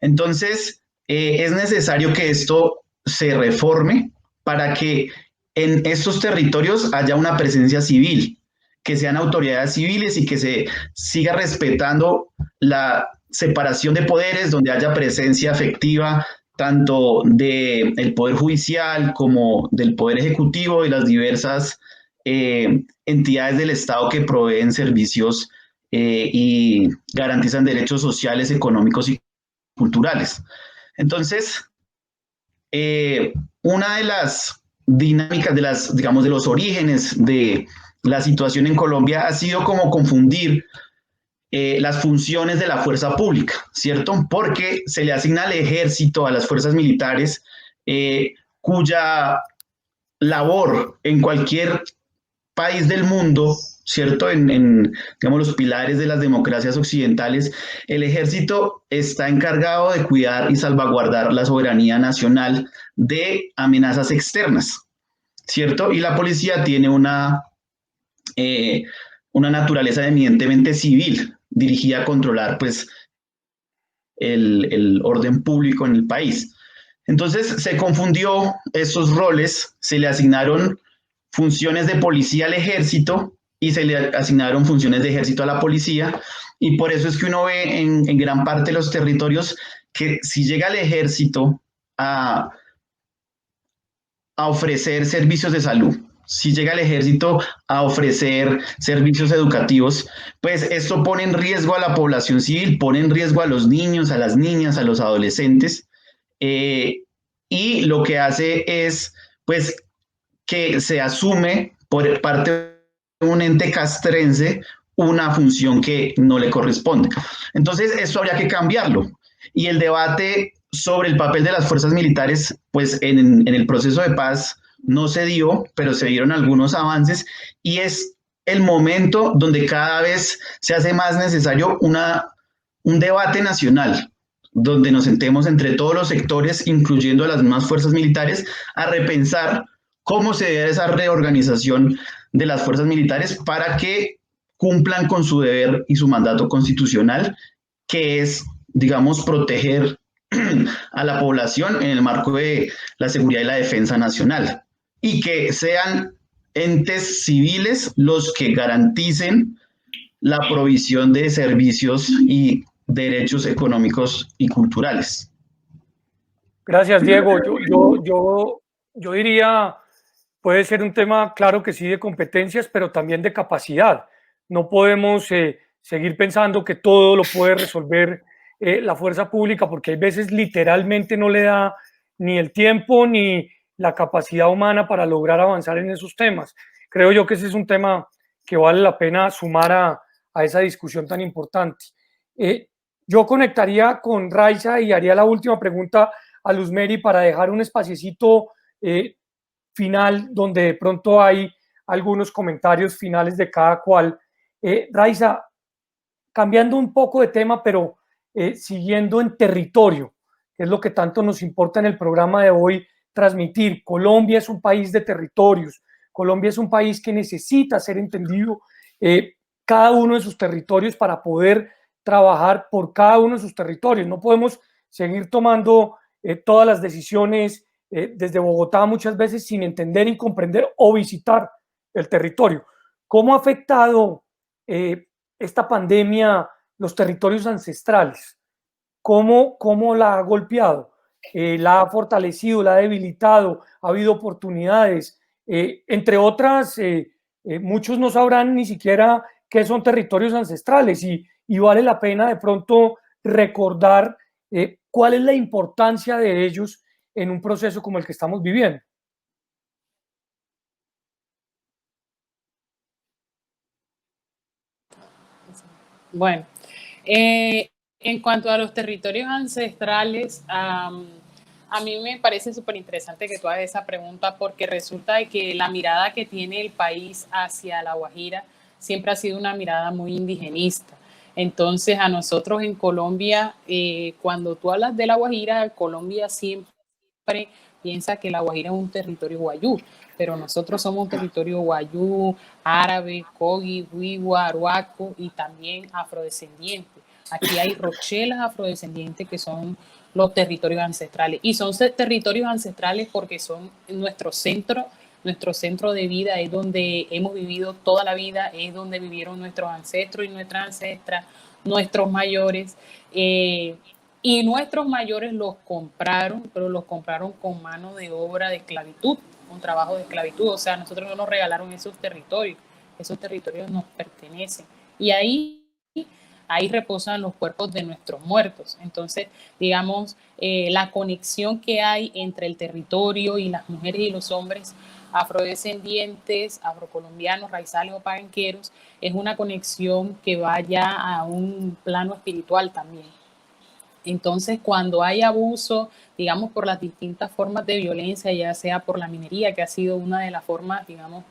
Entonces, es necesario que esto se reforme para que en estos territorios haya una presencia civil, que sean autoridades civiles y que se siga respetando la separación de poderes, donde haya presencia efectiva tanto del Poder Judicial como del Poder Ejecutivo y las diversas entidades del Estado que proveen servicios y garantizan derechos sociales, económicos y culturales. Entonces, una de las dinámicas, digamos, de los orígenes de la situación en Colombia ha sido como confundir las funciones de la fuerza pública, ¿cierto? Porque se le asigna al ejército, a las fuerzas militares, cuya labor en cualquier país del mundo, ¿cierto? En digamos, los pilares de las democracias occidentales, el ejército está encargado de cuidar y salvaguardar la soberanía nacional de amenazas externas, ¿cierto? Y la policía tiene una naturaleza eminentemente civil, dirigida a controlar, pues, el orden público en el país. Entonces se confundió esos roles, se le asignaron funciones de policía al ejército y se le asignaron funciones de ejército a la policía, y por eso es que uno ve en gran parte de los territorios que si llega el ejército a ofrecer servicios de salud, si llega el ejército a ofrecer servicios educativos, pues esto pone en riesgo a la población civil, pone en riesgo a los niños, a las niñas, a los adolescentes, y lo que hace es, pues, que se asume por parte de un ente castrense una función que no le corresponde. Entonces, esto habría que cambiarlo. Y el debate sobre el papel de las fuerzas militares, pues en el proceso de paz no se dio, pero se dieron algunos avances, y es el momento donde cada vez se hace más necesario un debate nacional, donde nos sentemos entre todos los sectores, incluyendo a las mismas fuerzas militares, a repensar cómo se debe esa reorganización de las fuerzas militares para que cumplan con su deber y su mandato constitucional, que es, digamos, proteger a la población en el marco de la seguridad y la defensa nacional, y que sean entes civiles los que garanticen la provisión de servicios y derechos económicos y culturales. Gracias, Diego. Yo diría, puede ser un tema, claro que sí, de competencias, pero también de capacidad. No podemos seguir pensando que todo lo puede resolver la fuerza pública, porque hay veces literalmente no le da ni el tiempo ni la capacidad humana para lograr avanzar en esos temas. Creo yo que ese es un tema que vale la pena sumar a esa discusión tan importante. Yo conectaría con Raiza y haría la última pregunta a Luz Mary para dejar un espaciecito final donde de pronto hay algunos comentarios finales de cada cual. Raiza, cambiando un poco de tema, pero siguiendo en territorio, que es lo que tanto nos importa en el programa de hoy transmitir. Colombia es un país de territorios. Colombia es un país que necesita ser entendido cada uno de sus territorios para poder trabajar por cada uno de sus territorios. No podemos seguir tomando todas las decisiones desde Bogotá muchas veces sin entender y comprender o visitar el territorio. ¿Cómo ha afectado esta pandemia los territorios ancestrales? ¿Cómo la ha golpeado? ¿La ha fortalecido, la ha debilitado? ¿Ha habido oportunidades? Entre otras, muchos no sabrán ni siquiera qué son territorios ancestrales, y vale la pena de pronto recordar cuál es la importancia de ellos en un proceso como el que estamos viviendo. Bueno, en cuanto a los territorios ancestrales, a mí me parece súper interesante que tú hagas esa pregunta, porque resulta de que la mirada que tiene el país hacia La Guajira siempre ha sido una mirada muy indigenista. Entonces, a nosotros en Colombia, cuando tú hablas de La Guajira, Colombia siempre piensa que La Guajira es un territorio guayú, pero nosotros somos un territorio guayú, árabe, cogi, huigua, aruaco y también afrodescendiente. Aquí hay rochelas afrodescendientes que son los territorios ancestrales, y son territorios ancestrales porque son nuestro centro de vida, es donde hemos vivido toda la vida, es donde vivieron nuestros ancestros y nuestras ancestras, nuestros mayores, y nuestros mayores los compraron, pero los compraron con mano de obra de esclavitud, con trabajo de esclavitud. O sea, nosotros no nos regalaron esos territorios nos pertenecen, y ahí reposan los cuerpos de nuestros muertos. Entonces, digamos, la conexión que hay entre el territorio y las mujeres y los hombres afrodescendientes, afrocolombianos, raizales o palenqueros, es una conexión que vaya a un plano espiritual también. Entonces, cuando hay abuso, digamos, por las distintas formas de violencia, ya sea por la minería, que ha sido una de las formas, digamos,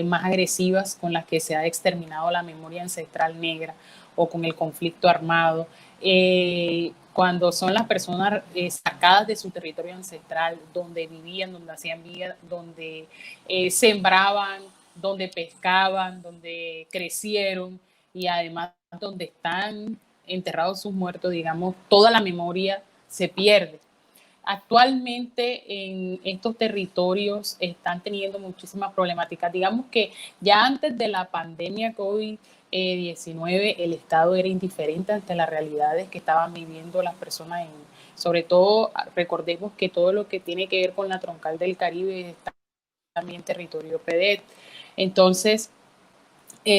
más agresivas con las que se ha exterminado la memoria ancestral negra, o con el conflicto armado, cuando son las personas sacadas de su territorio ancestral, donde vivían, donde hacían vida, donde sembraban, donde pescaban, donde crecieron, y además donde están enterrados sus muertos, digamos, toda la memoria se pierde. actualmente en estos territorios están teniendo muchísimas problemáticas. Digamos que ya antes de la pandemia COVID-19 el Estado era indiferente ante las realidades que estaban viviendo las personas sobre todo recordemos que todo lo que tiene que ver con la troncal del Caribe está también en territorio PEDET. Entonces,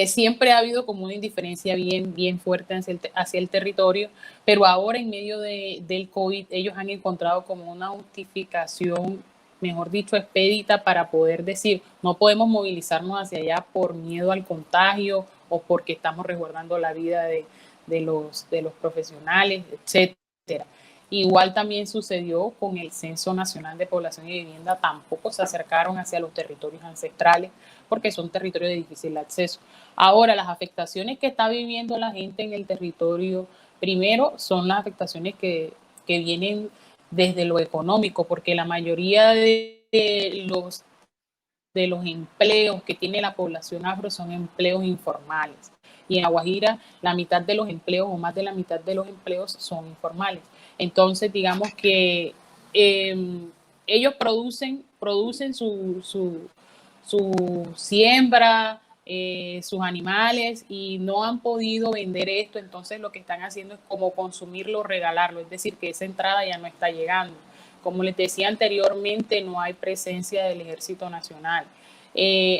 siempre ha habido como una indiferencia bien fuerte hacia el territorio, pero ahora en medio del COVID ellos han encontrado como una justificación, mejor dicho, expedita para poder decir, no podemos movilizarnos hacia allá por miedo al contagio o porque estamos resguardando la vida de los profesionales, etcétera. Igual también sucedió con el Censo Nacional de Población y Vivienda, tampoco se acercaron hacia los territorios ancestrales porque son territorios de difícil acceso. Ahora, las afectaciones que está viviendo la gente en el territorio, primero son las afectaciones que vienen desde lo económico, porque la mayoría de los empleos que tiene la población afro son empleos informales. Y en La Guajira, la mitad de los empleos o más de la mitad de los empleos son informales. Entonces, digamos que ellos producen su siembra, sus animales y no han podido vender esto, entonces lo que están haciendo es como consumirlo, regalarlo, es decir, que esa entrada ya no está llegando. Como les decía anteriormente, no hay presencia del Ejército Nacional.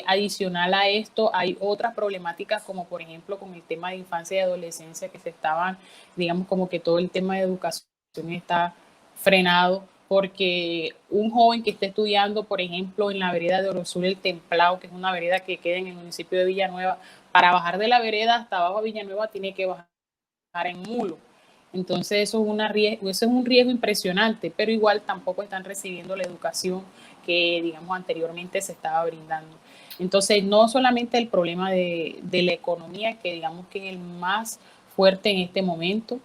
Adicional a esto, hay otras problemáticas como por ejemplo con el tema de infancia y adolescencia que se estaban, digamos como que todo el tema de educación está frenado porque un joven que esté estudiando, por ejemplo, en la vereda de Orozul El Templado, que es una vereda que queda en el municipio de Villanueva, para bajar de la vereda hasta abajo a Villanueva tiene que bajar en mulo. Entonces eso es un riesgo impresionante, pero igual tampoco están recibiendo la educación que, digamos, anteriormente se estaba brindando. Entonces, no solamente el problema de la economía, que digamos que es el más fuerte en este momento,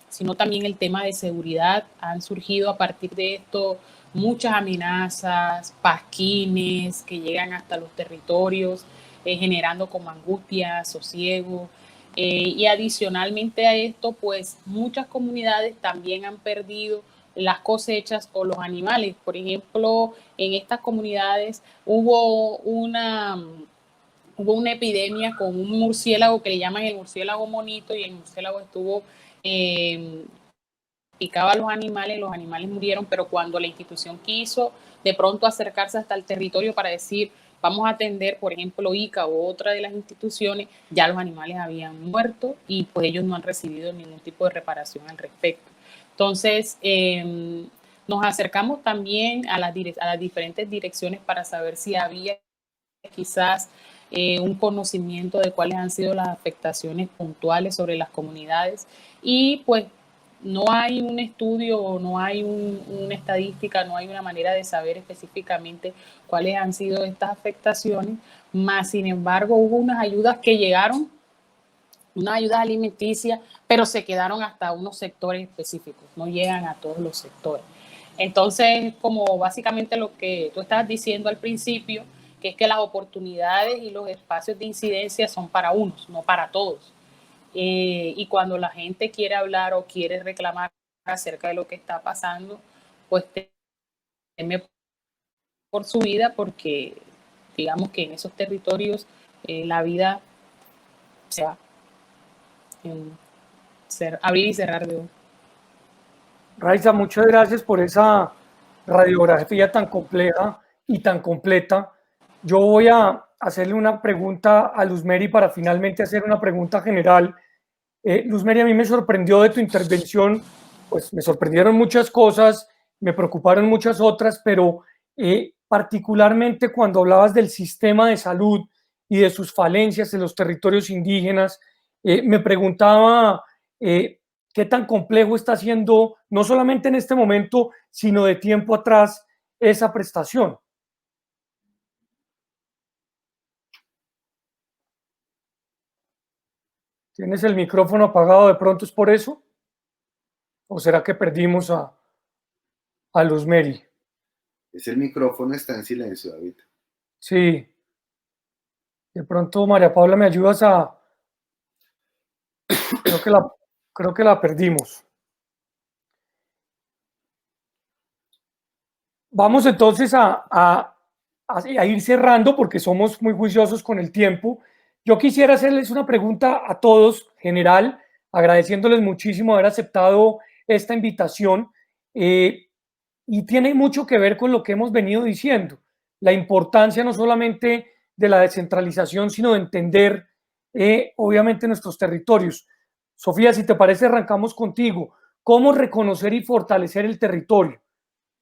sino también el tema de seguridad. Han surgido a partir de esto muchas amenazas, pasquines que llegan hasta los territorios, generando como angustia, sosiego. Y adicionalmente a esto, pues muchas comunidades también han perdido las cosechas o los animales. Por ejemplo, en estas comunidades hubo una epidemia con un murciélago que le llaman el murciélago monito y el murciélago estuvo picaba a los animales murieron, pero cuando la institución quiso de pronto acercarse hasta el territorio para decir vamos a atender, por ejemplo, ICA u otra de las instituciones, ya los animales habían muerto y pues ellos no han recibido ningún tipo de reparación al respecto. Entonces, nos acercamos también a las diferentes direcciones para saber si había quizás un conocimiento de cuáles han sido las afectaciones puntuales sobre las comunidades y pues no hay un estudio, no hay una estadística, no hay una manera de saber específicamente cuáles han sido estas afectaciones, más sin embargo hubo unas ayudas que llegaron, unas ayudas alimenticias, pero se quedaron hasta unos sectores específicos, no llegan a todos los sectores. Entonces, como básicamente lo que tú estabas diciendo al principio, que es que las oportunidades y los espacios de incidencia son para unos, no para todos. Y cuando la gente quiere hablar o quiere reclamar acerca de lo que está pasando, pues teme por su vida porque digamos que en esos territorios la vida se va en abrir y cerrar de ojos. Raiza, muchas gracias por esa radiografía tan compleja y tan completa. Yo voy a hacerle una pregunta a Luzmeri para finalmente hacer una pregunta general. Luzmeri, a mí me sorprendió de tu intervención, pues me sorprendieron muchas cosas, me preocuparon muchas otras, pero particularmente cuando hablabas del sistema de salud y de sus falencias en los territorios indígenas, me preguntaba qué tan complejo está siendo, no solamente en este momento, sino de tiempo atrás, esa prestación. ¿Tienes el micrófono apagado de pronto? ¿Es por eso? ¿O será que perdimos a Luzmeri? El micrófono está en silencio, David. Sí. De pronto, María Paula, ¿me ayudas a...? Creo que la perdimos. Vamos entonces a ir cerrando porque somos muy juiciosos con el tiempo. Yo quisiera hacerles una pregunta a todos, general, agradeciéndoles muchísimo haber aceptado esta invitación. Y tiene mucho que ver con lo que hemos venido diciendo, la importancia no solamente de la descentralización, sino de entender, obviamente, nuestros territorios. Sofía, si te parece, arrancamos contigo. ¿Cómo reconocer y fortalecer el territorio?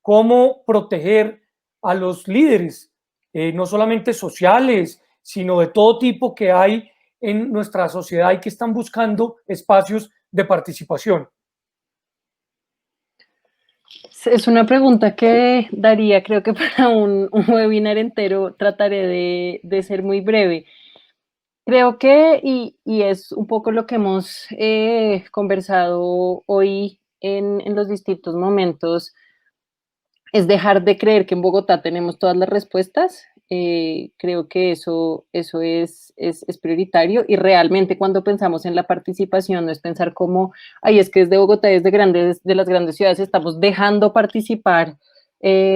¿Cómo proteger a los líderes, no solamente sociales, sino de todo tipo que hay en nuestra sociedad y que están buscando espacios de participación? Es una pregunta que daría, creo que para un webinar entero, trataré de ser muy breve. Creo que, y es un poco lo que hemos conversado hoy en los distintos momentos, es dejar de creer que en Bogotá tenemos todas las respuestas. Creo que eso es prioritario y realmente cuando pensamos en la participación no es pensar como, ay, es que desde Bogotá, de las grandes ciudades estamos dejando participar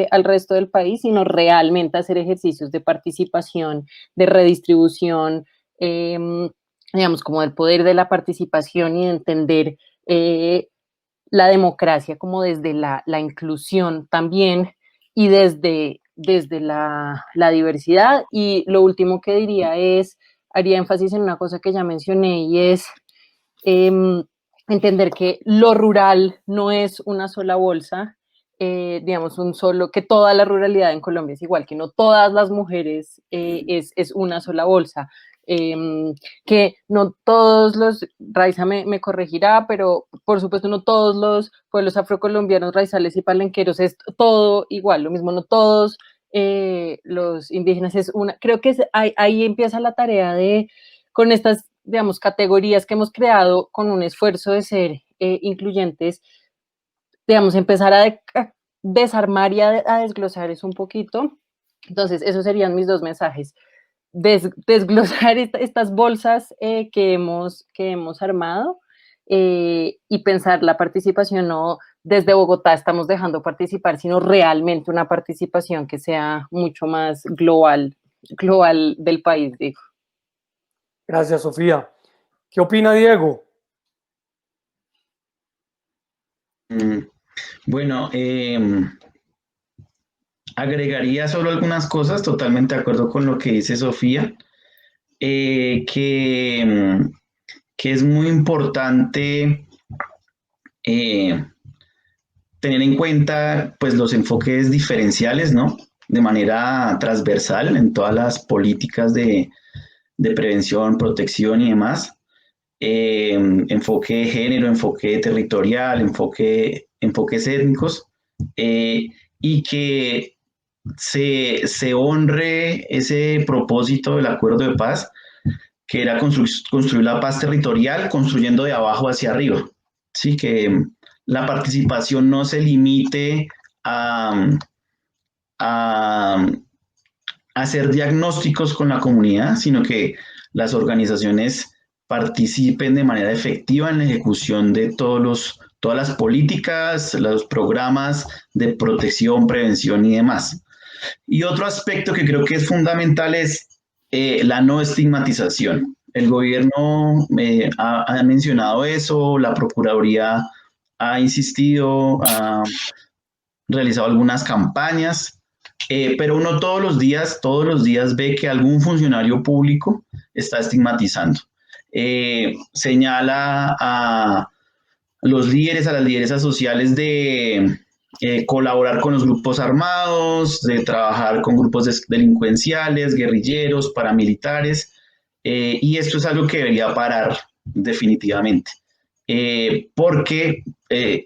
al resto del país, sino realmente hacer ejercicios de participación, de redistribución, digamos, como del poder de la participación y de entender la democracia como desde la inclusión también y desde la diversidad. Y lo último que diría es, haría énfasis en una cosa que ya mencioné y es entender que lo rural no es una sola bolsa, digamos, que toda la ruralidad en Colombia es igual, que no todas las mujeres es una sola bolsa, que no todos Raiza me corregirá, pero por supuesto no todos los pueblos afrocolombianos, raizales y palenqueros es todo igual, lo mismo, no todos los indígenas es una, creo que ahí empieza la tarea con estas, digamos, categorías que hemos creado con un esfuerzo de ser incluyentes, digamos, empezar a desarmar y a desglosar eso un poquito. Entonces, esos serían mis dos mensajes. Desglosar estas bolsas que hemos armado y pensar la participación no desde Bogotá estamos dejando participar, sino realmente una participación que sea mucho más global del país, digo. Gracias, Sofía. ¿Qué opina Diego? Bueno, agregaría solo algunas cosas, totalmente de acuerdo con lo que dice Sofía, que es muy importante tener en cuenta pues, los enfoques diferenciales, ¿no? De manera transversal en todas las políticas de prevención, protección y demás. Enfoque de género, enfoque territorial, enfoques étnicos, y que se honre ese propósito del acuerdo de paz, que era construir la paz territorial construyendo de abajo hacia arriba. Sí, que la participación no se limite a, a hacer diagnósticos con la comunidad, sino que las organizaciones participen de manera efectiva en la ejecución de todas las políticas, los programas de protección, prevención y demás. Y otro aspecto que creo que es fundamental es la no estigmatización. El gobierno ha mencionado eso, la Procuraduría ha insistido, ha realizado algunas campañas, pero uno todos los días ve que algún funcionario público está estigmatizando. Señala a los líderes, a las lideresas sociales de colaborar con los grupos armados, de trabajar con grupos delincuenciales, guerrilleros, paramilitares, y esto es algo que debería parar definitivamente, porque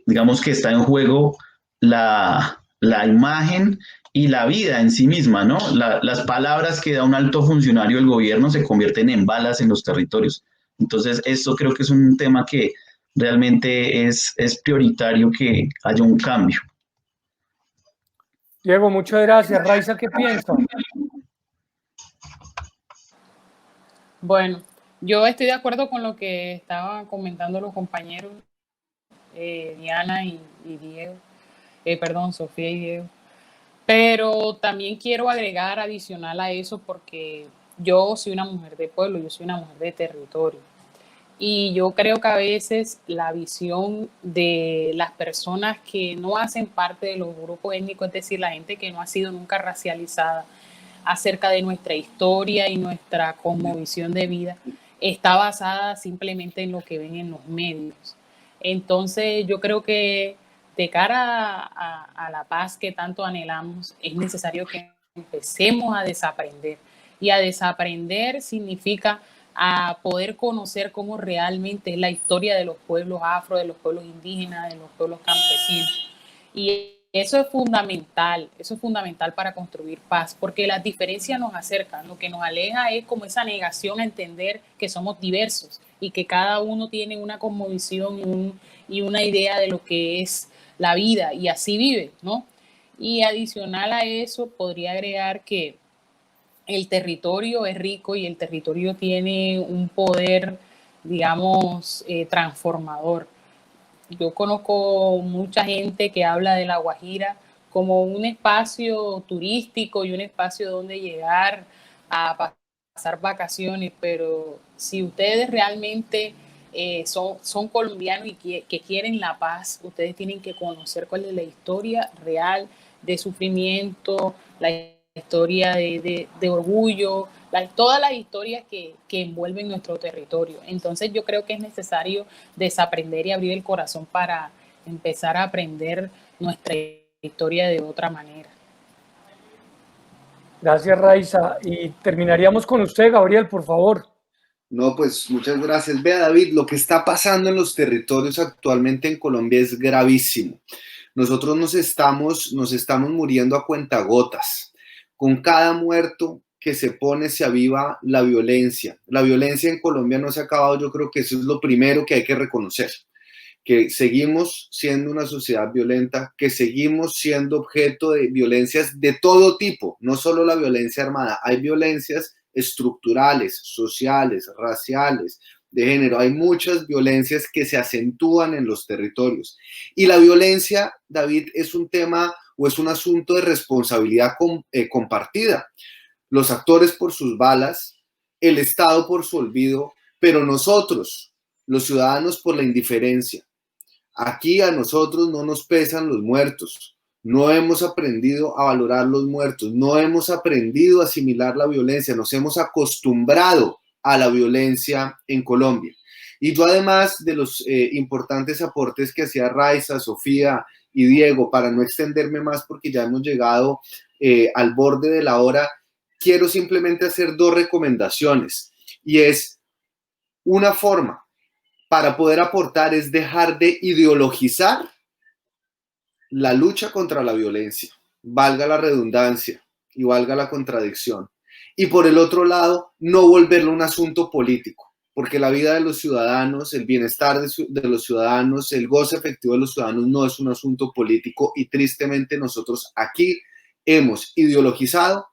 digamos que está en juego la imagen y la vida en sí misma, ¿no? Las palabras que da un alto funcionario del gobierno se convierten en balas en los territorios. Entonces, esto creo que es un tema que realmente es prioritario que haya un cambio. Diego, muchas gracias. Raiza, ¿qué piensa? Bueno, yo estoy de acuerdo con lo que estaban comentando los compañeros Diana y Diego, perdón, Sofía y Diego. Pero también quiero agregar adicional a eso porque yo soy una mujer de pueblo, yo soy una mujer de territorio. Y yo creo que a veces la visión de las personas que no hacen parte de los grupos étnicos, es decir, la gente que no ha sido nunca racializada, acerca de nuestra historia y nuestra cosmovisión de vida, está basada simplemente en lo que ven en los medios. Entonces, yo creo que de cara a la paz que tanto anhelamos, es necesario que empecemos a desaprender. Y a desaprender significa a poder conocer cómo realmente es la historia de los pueblos afro, de los pueblos indígenas, de los pueblos campesinos. Y eso es fundamental para construir paz, porque las diferencias nos acercan, lo que nos aleja es como esa negación a entender que somos diversos y que cada uno tiene una cosmovisión y una idea de lo que es la vida y así vive, ¿no? Y adicional a eso podría agregar que el territorio es rico y el territorio tiene un poder, digamos, transformador. Yo conozco mucha gente que habla de La Guajira como un espacio turístico y un espacio donde llegar a pasar vacaciones, pero si ustedes realmente son colombianos y que quieren la paz, ustedes tienen que conocer cuál es la historia real de sufrimiento, la historia de orgullo, todas las historias que envuelven nuestro territorio. Entonces yo creo que es necesario desaprender y abrir el corazón para empezar a aprender nuestra historia de otra manera. Gracias, Raiza. Y terminaríamos con usted, Gabriel, por favor. No, pues muchas gracias. Vea, David, lo que está pasando en los territorios actualmente en Colombia es gravísimo. Nosotros nos estamos muriendo a cuentagotas. Con cada muerto que se pone se aviva la violencia. La violencia en Colombia no se ha acabado, yo creo que eso es lo primero que hay que reconocer. Que seguimos siendo una sociedad violenta, que seguimos siendo objeto de violencias de todo tipo, no solo la violencia armada, hay violencias estructurales, sociales, raciales, de género, hay muchas violencias que se acentúan en los territorios. Y la violencia, David, es un tema o es un asunto de responsabilidad compartida. Los actores por sus balas, el Estado por su olvido, pero nosotros, los ciudadanos, por la indiferencia. Aquí a nosotros no nos pesan los muertos, no hemos aprendido a valorar los muertos, no hemos aprendido a asimilar la violencia, nos hemos acostumbrado a la violencia en Colombia. Y yo, además de los importantes aportes que hacía Raiza, Sofía y Diego, para no extenderme más porque ya hemos llegado al borde de la hora, quiero simplemente hacer dos recomendaciones. Y es una forma para poder aportar es dejar de ideologizar la lucha contra la violencia, valga la redundancia y valga la contradicción. Y por el otro lado, no volverlo un asunto político, porque la vida de los ciudadanos, el bienestar de los ciudadanos, el goce efectivo de los ciudadanos no es un asunto político y tristemente nosotros aquí hemos ideologizado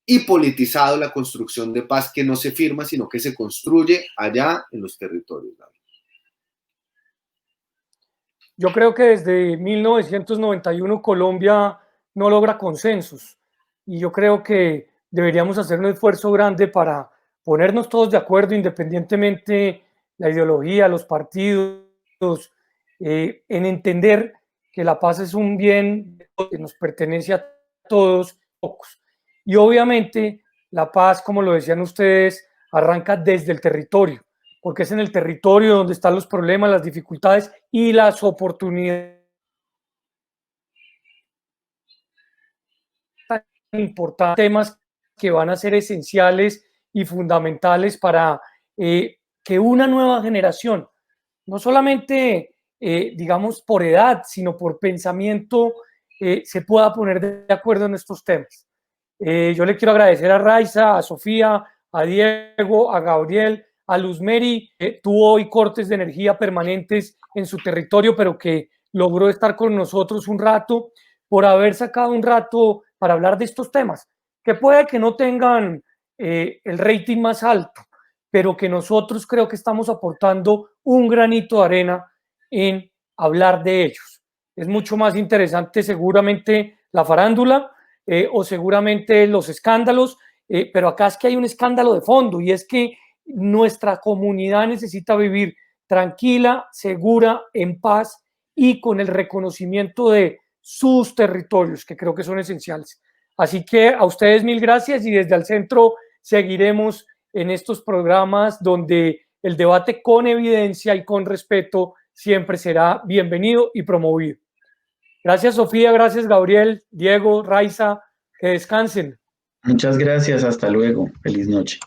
y politizado la construcción de paz que no se firma, sino que se construye allá en los territorios. Yo creo que desde 1991 Colombia no logra consensos y yo creo que deberíamos hacer un esfuerzo grande para ponernos todos de acuerdo independientemente la ideología, los partidos, en entender que la paz es un bien que nos pertenece a todos, pocos. Y obviamente la paz, como lo decían ustedes, arranca desde el territorio, porque es en el territorio donde están los problemas, las dificultades y las oportunidades tan importantes, temas que van a ser esenciales y fundamentales para que una nueva generación, no solamente, digamos, por edad, sino por pensamiento, se pueda poner de acuerdo en estos temas. Yo le quiero agradecer a Raiza, a Sofía, a Diego, a Gabriel, a Luz Mary, tuvo hoy cortes de energía permanentes en su territorio, pero que logró estar con nosotros un rato, por haber sacado un rato para hablar de estos temas, que puede que no tengan el rating más alto, pero que nosotros creo que estamos aportando un granito de arena en hablar de ellos. Es mucho más interesante seguramente la farándula, o seguramente los escándalos, pero acá es que hay un escándalo de fondo y es que nuestra comunidad necesita vivir tranquila, segura, en paz y con el reconocimiento de sus territorios, que creo que son esenciales. Así que a ustedes mil gracias y desde el centro seguiremos en estos programas donde el debate con evidencia y con respeto siempre será bienvenido y promovido. Gracias, Sofía, gracias, Gabriel, Diego, Raiza, que descansen. Muchas gracias, hasta luego, feliz noche.